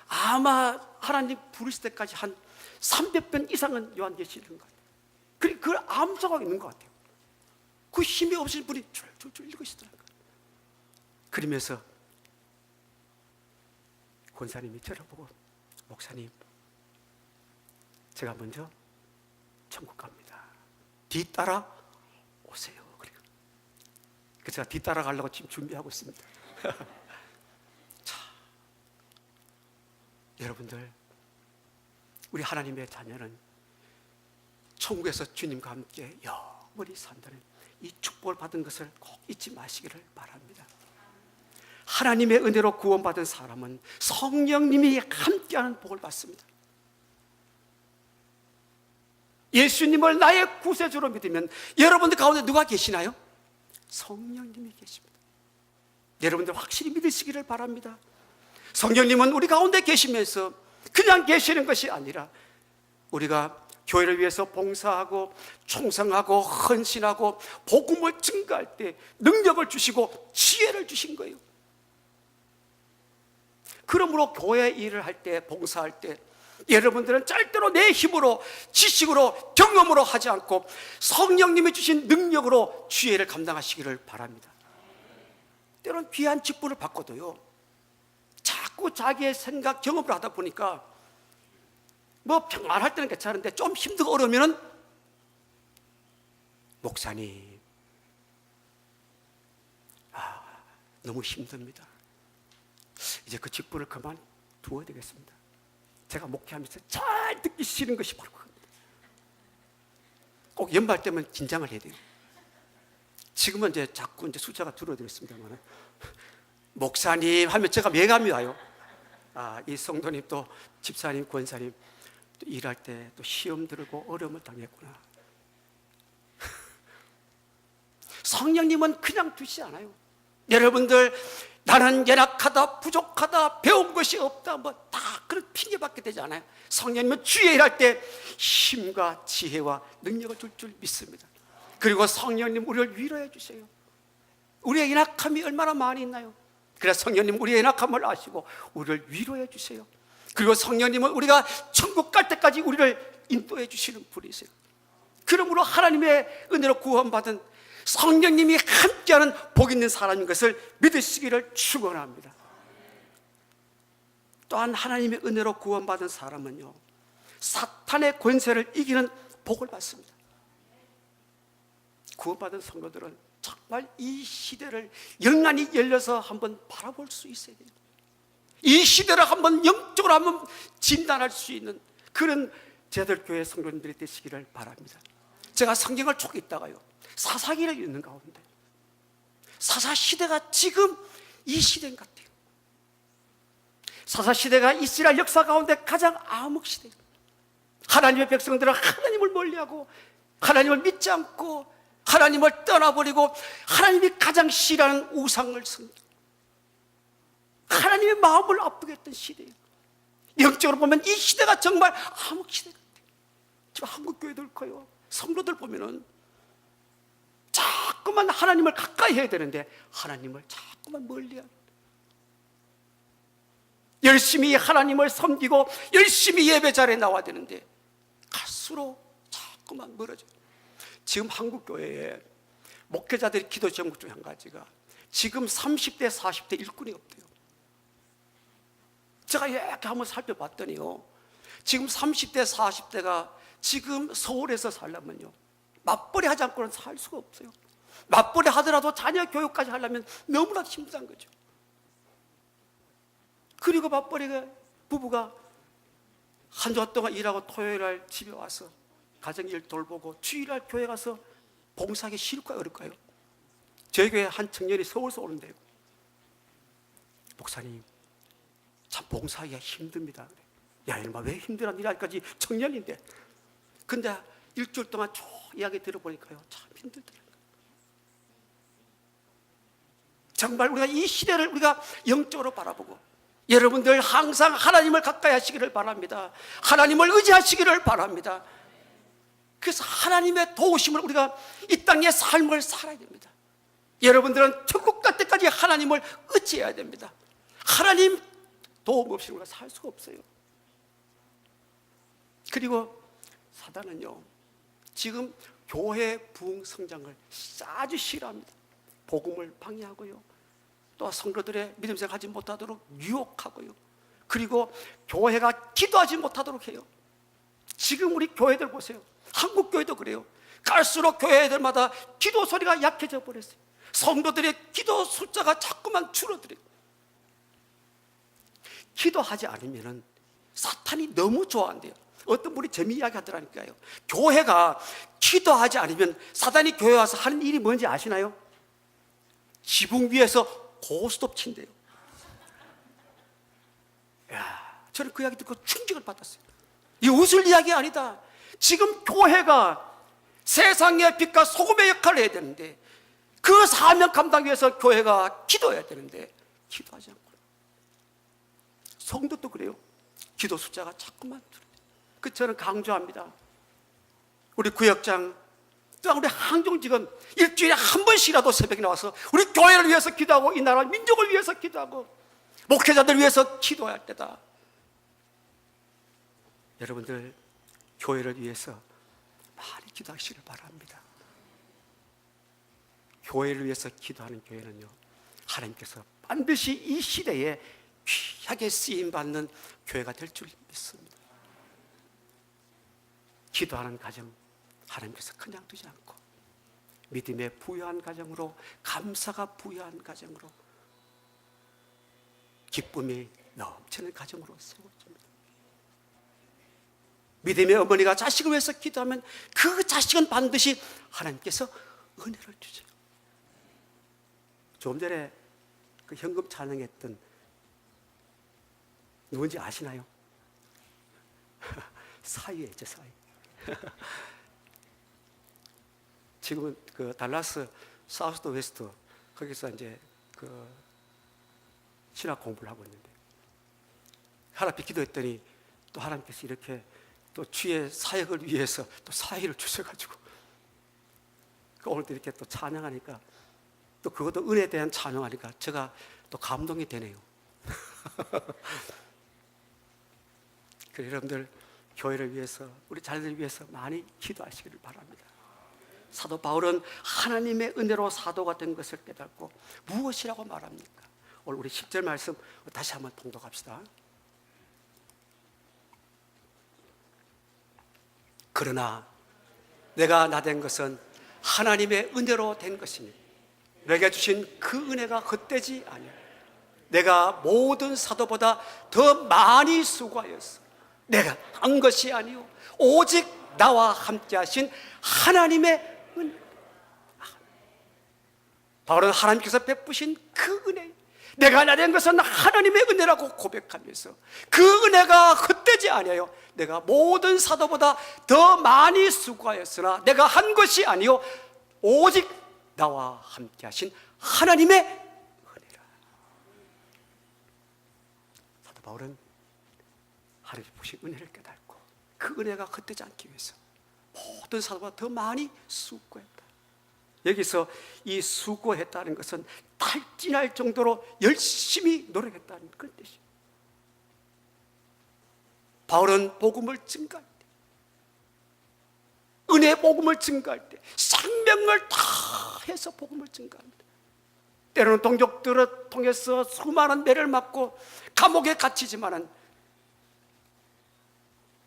아마 하나님 부르실 때까지 한 300번 이상은 요한계시 읽은 것 같아요. 그걸 암송하고 있는 것 같아요. 그 힘이 없으신 분이 줄줄 읽으시더라고요. 그러면서 권사님이 저를 보고, 목사님, 제가 먼저 천국 갑니다. 뒤따라 오세요. 그래서 제가 뒤따라 가려고 지금 준비하고 있습니다. 자, 여러분들, 우리 하나님의 자녀는 천국에서 주님과 함께 영원히 산다는 이 축복을 받은 것을 꼭 잊지 마시기를 바랍니다. 하나님의 은혜로 구원받은 사람은 성령님이 함께하는 복을 받습니다. 예수님을 나의 구세주로 믿으면 여러분들 가운데 누가 계시나요? 성령님이 계십니다. 여러분들 확실히 믿으시기를 바랍니다. 성령님은 우리 가운데 계시면서 그냥 계시는 것이 아니라 우리가 교회를 위해서 봉사하고 충성하고 헌신하고 복음을 증거할 때 능력을 주시고 지혜를 주신 거예요. 그러므로 교회 일을 할 때, 봉사할 때 여러분들은 절대로 내 힘으로, 지식으로, 경험으로 하지 않고 성령님이 주신 능력으로 지혜를 감당하시기를 바랍니다. 때로는 귀한 직분을 받고도요, 자꾸 자기의 생각, 경험을 하다 보니까 평안할 때는 괜찮은데 좀 힘들고 어려우면 목사님, 너무 힘듭니다. 이제 그 직분을 그만 두어야 되겠습니다. 제가 목회하면서 잘 듣기 싫은 것이 바로 그겁니다. 꼭 연말 때면 긴장을 해야 돼요. 지금은 이제 자꾸 이제 숫자가 줄어들었습니다만, 목사님 하면 제가 예감이 와요. 이 성도님 또 집사님, 권사님 또 일할 때 또 시험 들고 어려움을 당했구나. 성령님은 그냥 두시지 않아요. 여러분들, 나는 연약하다, 부족하다, 배운 것이 없다, 다 그런 핑계받게 되지 않아요. 성령님은 주의 일할 때 힘과 지혜와 능력을 줄 줄 믿습니다. 그리고 성령님 우리를 위로해 주세요. 우리의 연약함이 얼마나 많이 있나요? 그래서 성령님 우리의 연약함을 아시고 우리를 위로해 주세요. 그리고 성령님은 우리가 천국 갈 때까지 우리를 인도해 주시는 분이세요. 그러므로 하나님의 은혜로 구원받은 성령님이 함께하는 복 있는 사람인 것을 믿으시기를 축원합니다. 또한 하나님의 은혜로 구원받은 사람은요, 사탄의 권세를 이기는 복을 받습니다. 구원받은 성도들은 정말 이 시대를 영안이 열려서 한번 바라볼 수 있어야 돼요. 이 시대를 한번 영적으로 한번 진단할 수 있는 그런 제들 교회 성도님들이 되시기를 바랍니다. 제가 성경을 쭉 읽다가요, 사사기를 읽는 가운데 사사시대가 지금 이 시대인 것 같아요. 사사시대가 이스라엘 역사 가운데 가장 암흑시대예요. 하나님의 백성들은 하나님을 멀리하고 하나님을 믿지 않고 하나님을 떠나버리고 하나님이 가장 싫어하는 우상을 섬기고 하나님의 마음을 아프게 했던 시대예요. 영적으로 보면 이 시대가 정말 암흑시대 같아요. 지금 한국 교회들 거요, 성도들 보면은 자꾸만 하나님을 가까이 해야 되는데 하나님을 자꾸만 멀리하고, 열심히 하나님을 섬기고 열심히 예배 자리에 나와야 되는데 갈수록 자꾸만 멀어져요. 지금 한국 교회에 목회자들이 기도 제목 중에 한 가지가 지금 30대 40대 일꾼이 없대요. 제가 이렇게 한번 살펴봤더니요, 지금 30대 40대가 지금 서울에서 살려면요 맞벌이 하지 않고는 살 수가 없어요. 맞벌이 하더라도 자녀 교육까지 하려면 너무나 힘든 거죠. 그리고 맞벌이가 부부가 한 주 동안 일하고 토요일날 집에 와서 가정일 돌보고 주일날 교회 가서 봉사하기 싫을까요, 어떨까요? 저희 교회 한 청년이 서울에서 오는데요, 목사님 참 봉사하기가 힘듭니다. 야, 이놈아 왜 힘들어? 니라까지 청년인데. 근데 일주일 동안 쭉 이야기 들어보니까요 참 힘들더라고요. 정말 우리가 이 시대를 우리가 영적으로 바라보고 여러분들 항상 하나님을 가까이 하시기를 바랍니다. 하나님을 의지하시기를 바랍니다. 그래서 하나님의 도우심을 우리가 이 땅의 삶을 살아야 됩니다. 여러분들은 천국 갈 때까지 하나님을 의지해야 됩니다. 하나님 도움 없이 우리가 살 수가 없어요. 그리고 사단은요 지금 교회 부흥 성장을 아주 싫어합니다. 복음을 방해하고요, 또 성도들의 믿음 생활하지 못하도록 유혹하고요, 그리고 교회가 기도하지 못하도록 해요. 지금 우리 교회들 보세요. 한국 교회도 그래요. 갈수록 교회들마다 기도 소리가 약해져 버렸어요. 성도들의 기도 숫자가 자꾸만 줄어들어요. 기도하지 않으면 사탄이 너무 좋아한대요. 어떤 분이 재미 이야기 하더라니까요. 교회가 기도하지 않으면 사단이 교회 와서 하는 일이 뭔지 아시나요? 지붕 위에서 고스톱 친대요. 야, 저는 그 이야기 듣고 충격을 받았어요. 이 웃을 이야기 아니다. 지금 교회가 세상의 빛과 소금의 역할을 해야 되는데 그 사명 감당 위해서 교회가 기도해야 되는데 기도하지 않고, 성도도 그래요. 기도 숫자가 자꾸만 줄어요. 그 저는 강조합니다. 우리 구역장 또 우리 항종직은 일주일에 한 번씩이라도 새벽에 나와서 우리 교회를 위해서 기도하고 이 나라 민족을 위해서 기도하고 목회자들 위해서 기도할 때다. 여러분들 교회를 위해서 많이 기도하시길 바랍니다. 교회를 위해서 기도하는 교회는요 하나님께서 반드시 이 시대에 귀하게 쓰임받는 교회가 될 줄 믿습니다. 기도하는 가정 하나님께서 그냥 두지 않고 믿음에 부유한 가정으로, 감사가 부유한 가정으로, 기쁨이 넘치는 가정으로 세워집니다. 믿음의 어머니가 자식을 위해서 기도하면 그 자식은 반드시 하나님께서 은혜를 주죠. 조금 전에 그 현금 찬양했던 누군지 아시나요? 사위예요, 제 사위. 지금은 그 달라스 사우스 웨스트 거기서 이제 그 신학 공부를 하고 있는데 하나님께 기도했더니 또 하나님께서 이렇게 또 주의 사역을 위해서 또 사위를 주셔가지고 오늘도 이렇게 또 찬양하니까 또 그것도 은혜에 대한 찬양하니까 제가 또 감동이 되네요. 그래 여러분들 교회를 위해서 우리 자녀들 위해서 많이 기도하시기를 바랍니다. 사도 바울은 하나님의 은혜로 사도가 된 것을 깨닫고 무엇이라고 말합니까? 오늘 우리 10절 말씀 다시 한번 통독합시다. 그러나 내가 나된 것은 하나님의 은혜로 된 것이니 내게 주신 그 은혜가 헛되지 아니하여 내가 모든 사도보다 더 많이 수고하였어. 내가 한 것이 아니요 오직 나와 함께 하신 하나님의 은혜. 바울은 하나님께서 베푸신 그 은혜, 내가 나된 것은 하나님의 은혜라고 고백하면서 그 은혜가 헛되지 아니하여 내가 모든 사도보다 더 많이 수고하였으나 내가 한 것이 아니요 오직 나와 함께 하신 하나님의 은혜라. 사도 바울은 하나님의 보신 은혜를 깨닫고 그 은혜가 헛되지 않기 위해서 모든 사도보다 더 많이 수고했다. 여기서 이 수고했다는 것은 탈진할 정도로 열심히 노력했다는 그런 뜻이에요. 바울은 복음을 증거할 때, 은혜 복음을 증거할 때 생명을 다 해서 복음을 증거합니다. 때로는 동족들을 통해서 수많은 매를 맞고 감옥에 갇히지만은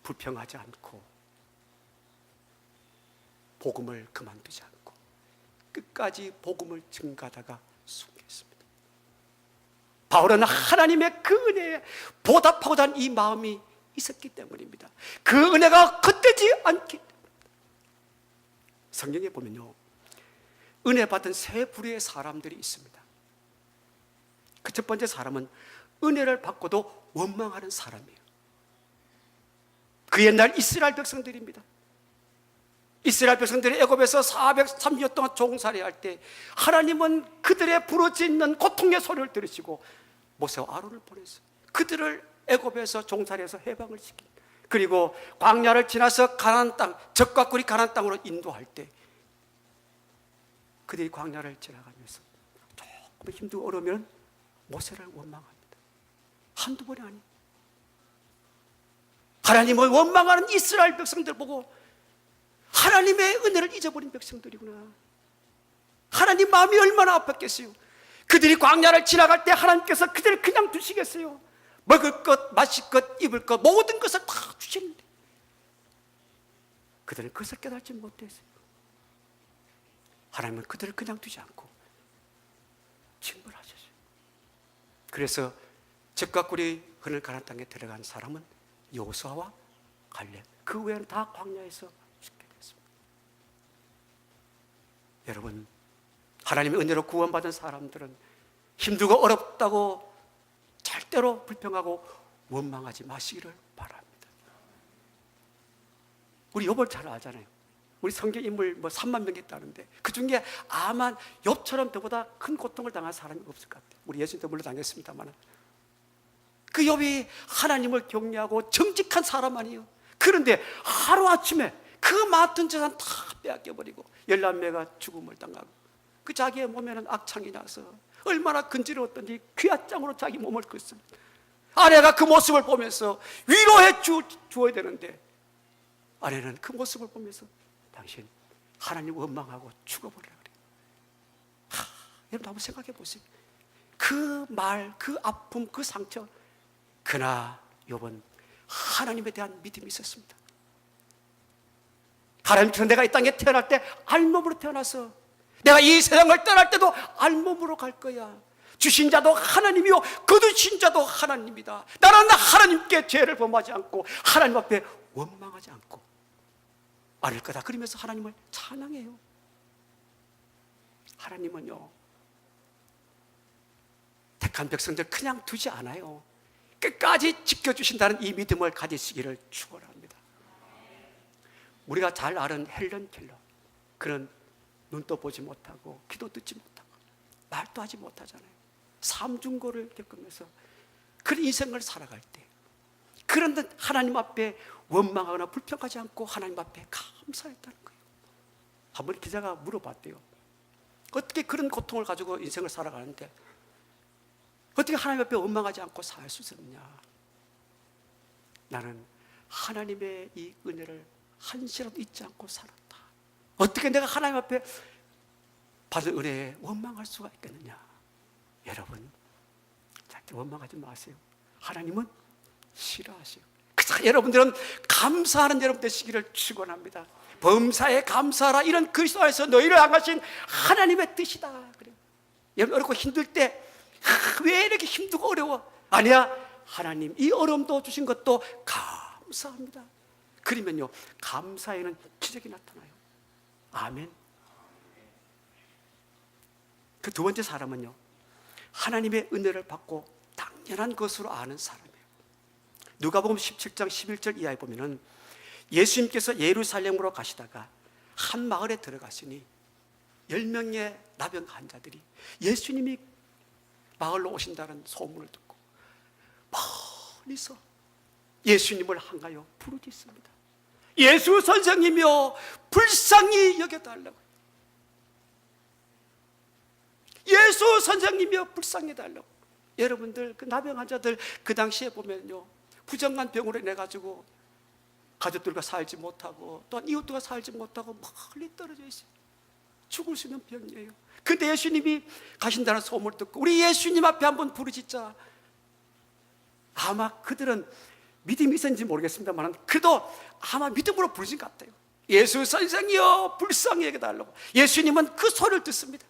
불평하지 않고 복음을 그만두지 않고 끝까지 복음을 증가하다가 순교했습니다. 바울은 하나님의 그 은혜에 보답하고자 하는 이 마음이 있었기 때문입니다. 그 은혜가 헛되지 않기 때문입니다. 성경에 보면요, 은혜 받은 세 부류의 사람들이 있습니다. 그 첫 번째 사람은 은혜를 받고도 원망하는 사람이에요. 그 옛날 이스라엘 백성들입니다. 이스라엘 백성들이 애굽에서 430년 동안 종살이할 때 하나님은 그들의 부르짖는 고통의 소리를 들으시고 모세와 아론을 보내서 그들을 애굽에서 종살이해서 해방을 시킨, 그리고 광야를 지나서 가나안 땅, 적과 꿀이 가나안 땅으로 인도할 때 그들이 광야를 지나가면서 조금 힘들고 어려우면 모세를 원망합니다. 한두 번이 아니에요. 하나님을 원망하는 이스라엘 백성들 보고 하나님의 은혜를 잊어버린 백성들이구나. 하나님 마음이 얼마나 아팠겠어요. 그들이 광야를 지나갈 때 하나님께서 그들을 그냥 두시겠어요? 먹을 것, 마실 것, 입을 것 모든 것을 다 주시는데 그들은 그것을 깨닫지 못했어요. 하나님은 그들을 그냥 두지 않고 징벌하셨어요. 그래서 적과 꿀이 흐르는 가나안 땅에 들어간 사람은 여호수아와 갈렙, 그 외에는 다 광야에서 죽게 됐습니다. 여러분, 하나님의 은혜로 구원받은 사람들은 힘들고 어렵다고 절대로 불평하고 원망하지 마시기를 바랍니다. 우리 욥을 잘 알잖아요. 우리 성경 인물 3만 명 있다는데 그 중에 아마 욥처럼 저보다 큰 고통을 당한 사람이 없을 것 같아요. 우리 예수님도 물론 당했습니다만 그 욥이 하나님을 경외하고 정직한 사람 아니에요. 그런데 하루아침에 그 많은 재산 다 빼앗겨버리고 11매가 죽음을 당하고 그 자기의 몸에는 악창이 나서 얼마나 근지러웠던지 귀앗장으로 자기 몸을 긁습니다. 아내가 그 모습을 보면서 위로해 주어야 되는데 아내는 그 모습을 보면서 당신 하나님 원망하고 죽어버리라 그래요. 여러분 한번 생각해 보세요. 그 말, 그 아픔, 그 상처. 그러나 욥은 하나님에 대한 믿음이 있었습니다. 하나님께서 내가 이 땅에 태어날 때 알몸으로 태어나서 내가 이 세상을 떠날 때도 알몸으로 갈 거야. 주신 자도 하나님이요 거두신 자도 하나님이다. 나는 하나님께 죄를 범하지 않고 하나님 앞에 원망하지 않고 않을 거다. 그러면서 하나님을 찬양해요. 하나님은요 택한 백성들 그냥 두지 않아요. 끝까지 지켜주신다는 이 믿음을 가지시기를 축원합니다. 우리가 잘 아는 헬런 켈러, 그는 눈도 보지 못하고 귀도 듣지 못하고 말도 하지 못하잖아요. 삼중고를 겪으면서 그런 인생을 살아갈 때 그런데 하나님 앞에 원망하거나 불평하지 않고 하나님 앞에 감사했다는 거예요. 한번 기자가 물어봤대요. 어떻게 그런 고통을 가지고 인생을 살아가는데 어떻게 하나님 앞에 원망하지 않고 살 수 있었느냐. 나는 하나님의 이 은혜를 한시라도 잊지 않고 살았다. 어떻게 내가 하나님 앞에 받은 은혜에 원망할 수가 있겠느냐. 여러분 절대 원망하지 마세요. 하나님은 싫어하세요. 여러분들은 감사하는 여러분 되시기를 축원합니다. 범사에 감사하라, 이런 그리스도 안에서 너희를 향하신 하나님의 뜻이다. 그래요. 여러분 어렵고 힘들 때 왜 이렇게 힘들고 어려워? 아니야, 하나님 이 어려움도 주신 것도 감사합니다. 그러면요, 감사에는 기적이 나타나요. 아멘. 그 두 번째 사람은요, 하나님의 은혜를 받고 당연한 것으로 아는 사람이에요. 누가복음 17장 11절 이하에 보면은 예수님께서 예루살렘으로 가시다가 한 마을에 들어가시니 10명의 나병 환자들이 예수님이 마을로 오신다는 소문을 듣고 멀리서 예수님을 향하여 부르짖습니다. 예수 선생님이여, 불쌍히 여겨달라고. 예수 선생님이여, 불쌍히 달라고. 여러분들 그 나병 환자들 그 당시에 보면요, 부정한 병으로 인해 가지고 가족들과 살지 못하고 또한 이웃들과 살지 못하고 멀리 떨어져 있어요. 죽을 수 있는 병이에요. 근데 예수님이 가신다는 소문을 듣고 우리 예수님 앞에 한번 부르짖자. 아마 그들은 믿음이 있었는지 모르겠습니다만 그래도 아마 믿음으로 부르신 것 같아요. 예수 선생이여, 불쌍히 여겨달라고. 예수님은 그 소리를 듣습니다.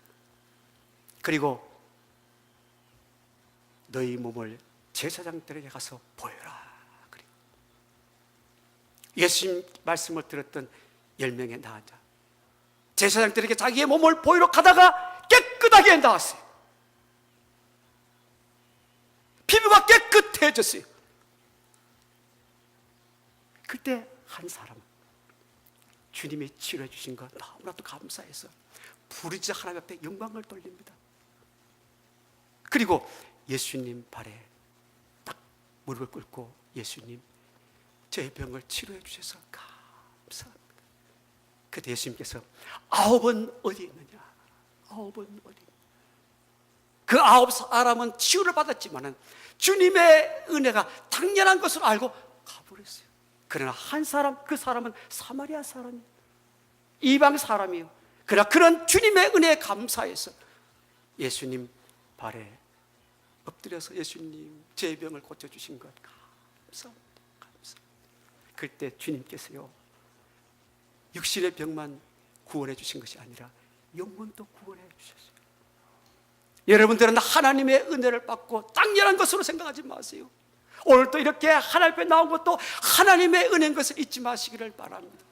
그리고 너희 몸을 제사장들에게 가서 보여라. 그리고 예수님 말씀을 들었던 10명의 나은 자, 제사장들에게 자기의 몸을 보이러 가다가 깨끗하게 나왔어요. 피부가 깨끗해졌어요. 그때 한 사람은 주님이 치료해 주신 것 너무나도 감사해서 부르짖어 하나님 앞에 영광을 돌립니다. 그리고 예수님 발에 딱 무릎을 꿇고 예수님, 제 병을 치료해 주셔서 감사합니다. 그때 예수님께서 9은 어디 있느냐? 9은 어디? 그 9 사람은 치유를 받았지만은 주님의 은혜가 당연한 것을 알고 가버렸어요. 그러나 한 사람, 그 사람은 사마리아 사람이에요. 이방 사람이에요. 그러나 그런 주님의 은혜에 감사해서 예수님 발에 엎드려서 예수님, 제 병을 고쳐주신 것 감사합니다. 감사합니다. 그때 주님께서요, 육신의 병만 구원해 주신 것이 아니라 영혼도 구원해 주셨어요. 여러분들은 하나님의 은혜를 받고 당연한 것으로 생각하지 마세요. 오늘 또 이렇게 하나님 앞에 나온 것도 하나님의 은혜인 것을 잊지 마시기를 바랍니다.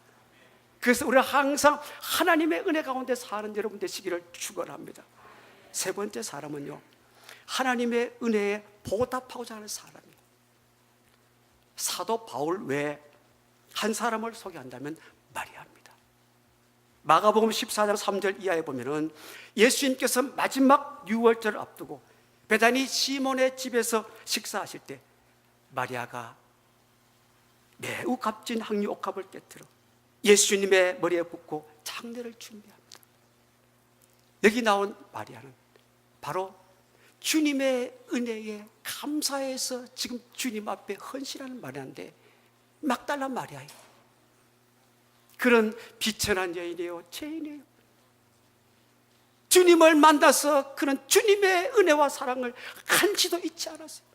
그래서 우리가 항상 하나님의 은혜 가운데 사는 여러분 되시기를 축원합니다. 세 번째 사람은요, 하나님의 은혜에 보답하고자 하는 사람이에요. 사도 바울 외에 한 사람을 소개한다면 마리아입니다. 마가복음 14장 3절 이하에 보면은 예수님께서 마지막 유월절을 앞두고 베다니 시몬의 집에서 식사하실 때 마리아가 매우 값진 향유 옥합을 깨트려 예수님의 머리에 붓고 장례를 준비합니다. 여기 나온 마리아는 바로 주님의 은혜에 감사해서 지금 주님 앞에 헌신하는 마리아인데, 막달라 마리아예요. 그런 비천한 여인이에요. 죄인이에요. 주님을 만나서 그런 주님의 은혜와 사랑을 한치도 잊지 않았어요.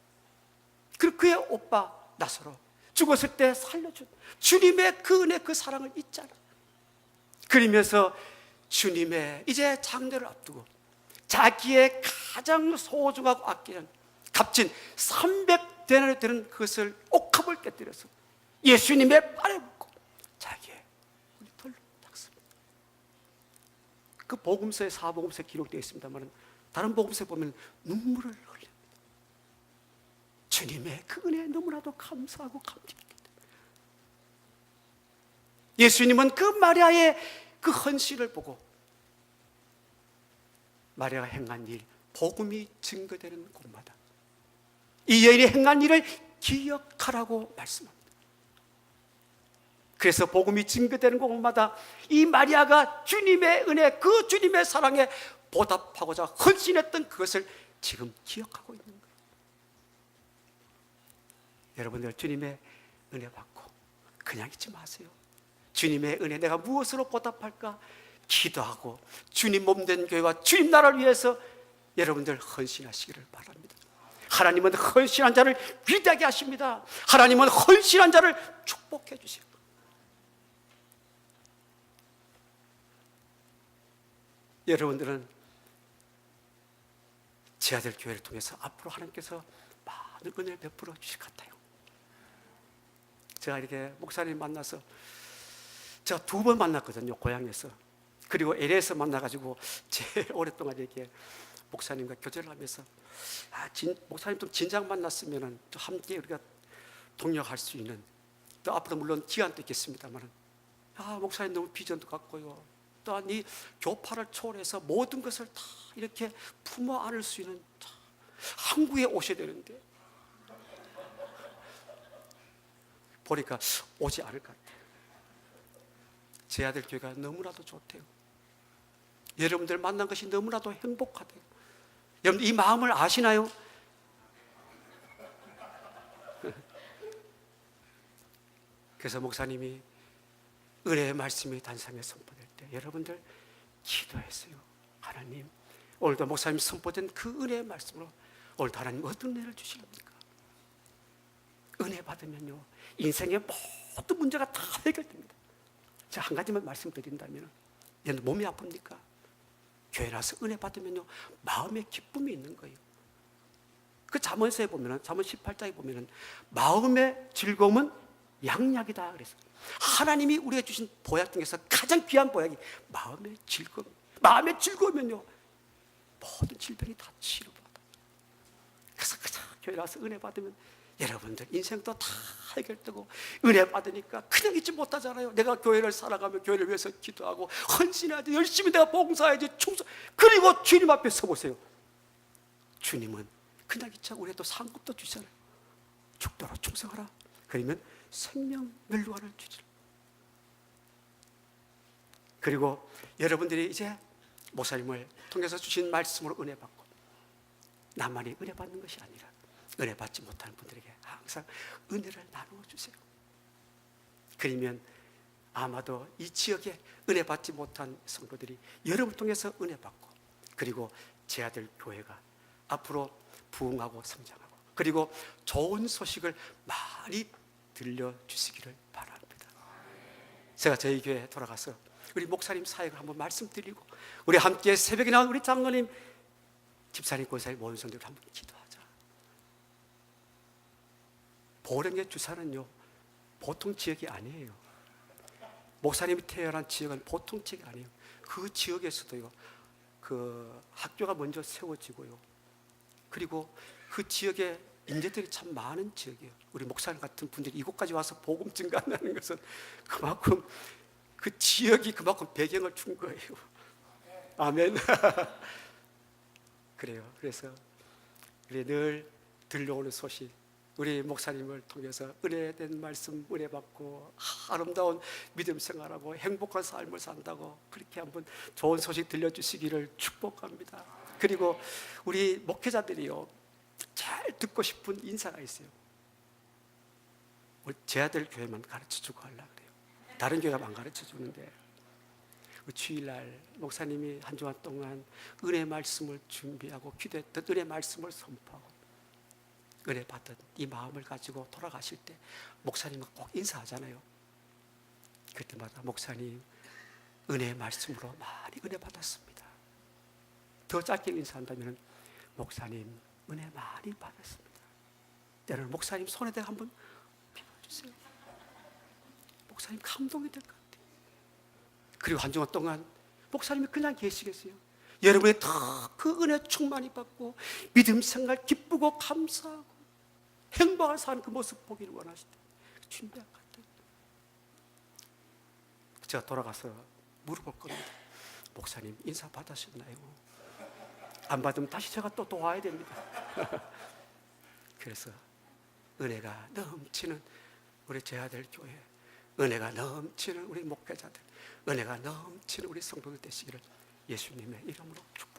그리고 그의 오빠 나사로 죽었을 때 살려준 주님의 그 은혜, 그 사랑을 잊지 않아요. 그러면서 주님의 이제 장례를 앞두고 자기의 가장 소중하고 아끼는 값진 300데나리 되는 그것을 옥합을 깨뜨려서 예수님의 발에 묻고 자기의 털로 닦습니다. 그 복음서에, 사복음서에 기록되어 있습니다만 다른 복음서에 보면 눈물을 흘립니다. 주님의 그 은혜에 너무나도 감사하고 감격했기 때문에. 예수님은 그 마리아의 그 헌신을 보고 마리아가 행한 일, 복음이 증거되는 곳마다 이 여인이 행한 일을 기억하라고 말씀합니다. 그래서 복음이 증거되는 곳마다 이 마리아가 주님의 은혜, 그 주님의 사랑에 보답하고자 헌신했던 그것을 지금 기억하고 있는 거예요. 여러분들 주님의 은혜 받고 그냥 잊지 마세요. 주님의 은혜 내가 무엇으로 보답할까 기도하고 주님 몸된 교회와 주님 나라를 위해서 여러분들 헌신하시기를 바랍니다. 하나님은 헌신한 자를 위대하게 하십니다. 하나님은 헌신한 자를 축복해 주세요. 여러분들은 제 아들 교회를 통해서 앞으로 하나님께서 많은 은혜를 베풀어 주실 것 같아요. 제가 이렇게 목사님 만나서 제가 2번 만났거든요, 고향에서. 그리고 LA에서 만나가지고 제일 오랫동안 이렇게 목사님과 교제를 하면서 목사님 좀 진작 만났으면 또 함께 우리가 동력할 수 있는, 또 앞으로 물론 기한도 있겠습니다만, 목사님 너무 비전도 갖고요, 또한 이 교파를 초월해서 모든 것을 다 이렇게 품어 안을 수 있는 한국에 오셔야 되는데 보니까 오지 않을 것 같아요. 제 아들 교회가 너무나도 좋대요. 여러분들 만난 것이 너무나도 행복하대요. 여러분 이 마음을 아시나요? 그래서 목사님이 은혜의 말씀이 단상에 선포될 때 여러분들 기도했어요. 하나님, 오늘도 목사님 선포된 그 은혜의 말씀으로 오늘도 하나님 어떤 은혜를 주시렵니까? 은혜 받으면요, 인생의 모든 문제가 다 해결됩니다. 제가 한 가지만 말씀드린다면, 여러분 몸이 아픕니까? 교회 나서 은혜 받으면요, 마음에 기쁨이 있는 거예요. 그 잠언서에 보면은, 잠언 18장에 보면은 마음의 즐거움은 양약이다 그래서 하나님이 우리에게 주신 보약 중에서 가장 귀한 보약이 마음의 즐거움. 마음의 즐거우면요, 모든 질병이 다 치료받아. 그래서 교회 나서 은혜 받으면 여러분들 인생도 다 해결되고, 은혜 받으니까 그냥 있지 못하잖아요. 내가 교회를 살아가며 교회를 위해서 기도하고 헌신해야지, 열심히 내가 봉사해야지, 충성. 그리고 주님 앞에 서보세요. 주님은 그냥 있지 않고 우리도 상급도 주시잖아요. 죽도록 충성하라. 그러면 생명 멸류관을 주지. 그리고 여러분들이 이제 목사님을 통해서 주신 말씀으로 은혜 받고, 나만이 은혜 받는 것이 아니라 은혜 받지 못하는 분들에게 항상 은혜를 나누어 주세요. 그러면 아마도 이 지역에 은혜 받지 못한 성도들이 여러분을 통해서 은혜 받고, 그리고 제 아들 교회가 앞으로 부흥하고 성장하고, 그리고 좋은 소식을 많이 들려주시기를 바랍니다. 제가 저희 교회에 돌아가서 우리 목사님 사역을 한번 말씀드리고, 우리 함께 새벽에 나온 우리 장로님, 집사님, 권사님 모든 성도들 한번 기도하자. 보령의 주사는요, 보통 지역이 아니에요. 목사님이 태어난 지역은 보통 지역이 아니에요. 그 지역에서도요, 그 학교가 먼저 세워지고요, 그리고 그 지역에 인재들이 참 많은 지역이에요. 우리 목사님 같은 분들이 이곳까지 와서 복음 증거한다는 것은 그만큼 그 지역이 그만큼 배경을 준 거예요. 아멘. 그래요. 그래서 우리 늘 들려오는 소식, 우리 목사님을 통해서 은혜된 말씀 은혜 받고 아름다운 믿음 생활하고 행복한 삶을 산다고, 그렇게 한번 좋은 소식 들려주시기를 축복합니다. 그리고 우리 목회자들이요, 잘 듣고 싶은 인사가 있어요. 우리 제 아들 교회만 가르쳐주고 하려고 그래요. 다른 교회가 안 가르쳐주는데, 주일날 목사님이 한 주간 동안 은혜 말씀을 준비하고 기도했던 은혜 말씀을 선포하고 은혜 받던 이 마음을 가지고 돌아가실 때 목사님은 꼭 인사하잖아요. 그때마다 목사님 은혜의 말씀으로 많이 은혜 받았습니다. 더 짧게 인사한다면 목사님 은혜 많이 받았습니다. 때로는 목사님 손에다가 한번 빌어주세요. 목사님 감동이 될 것 같아요. 그리고 한 주간 동안 목사님이 그냥 계시겠어요? 여러분의 다 그 은혜 충만히 받고 믿음 생활 기쁘고 감사하고 행복한 사는 그 모습 보기를 원하실 때 준비할 것 같아요. 제가 돌아가서 물어볼 겁니다. 목사님 인사 받으셨나요? 안 받으면 다시 제가 또 도와야 됩니다. 그래서 은혜가 넘치는 우리 제 아들 교회, 은혜가 넘치는 우리 목회자들, 은혜가 넘치는 우리 성도들 되시기를 예수님의 이름으로 축복합니다.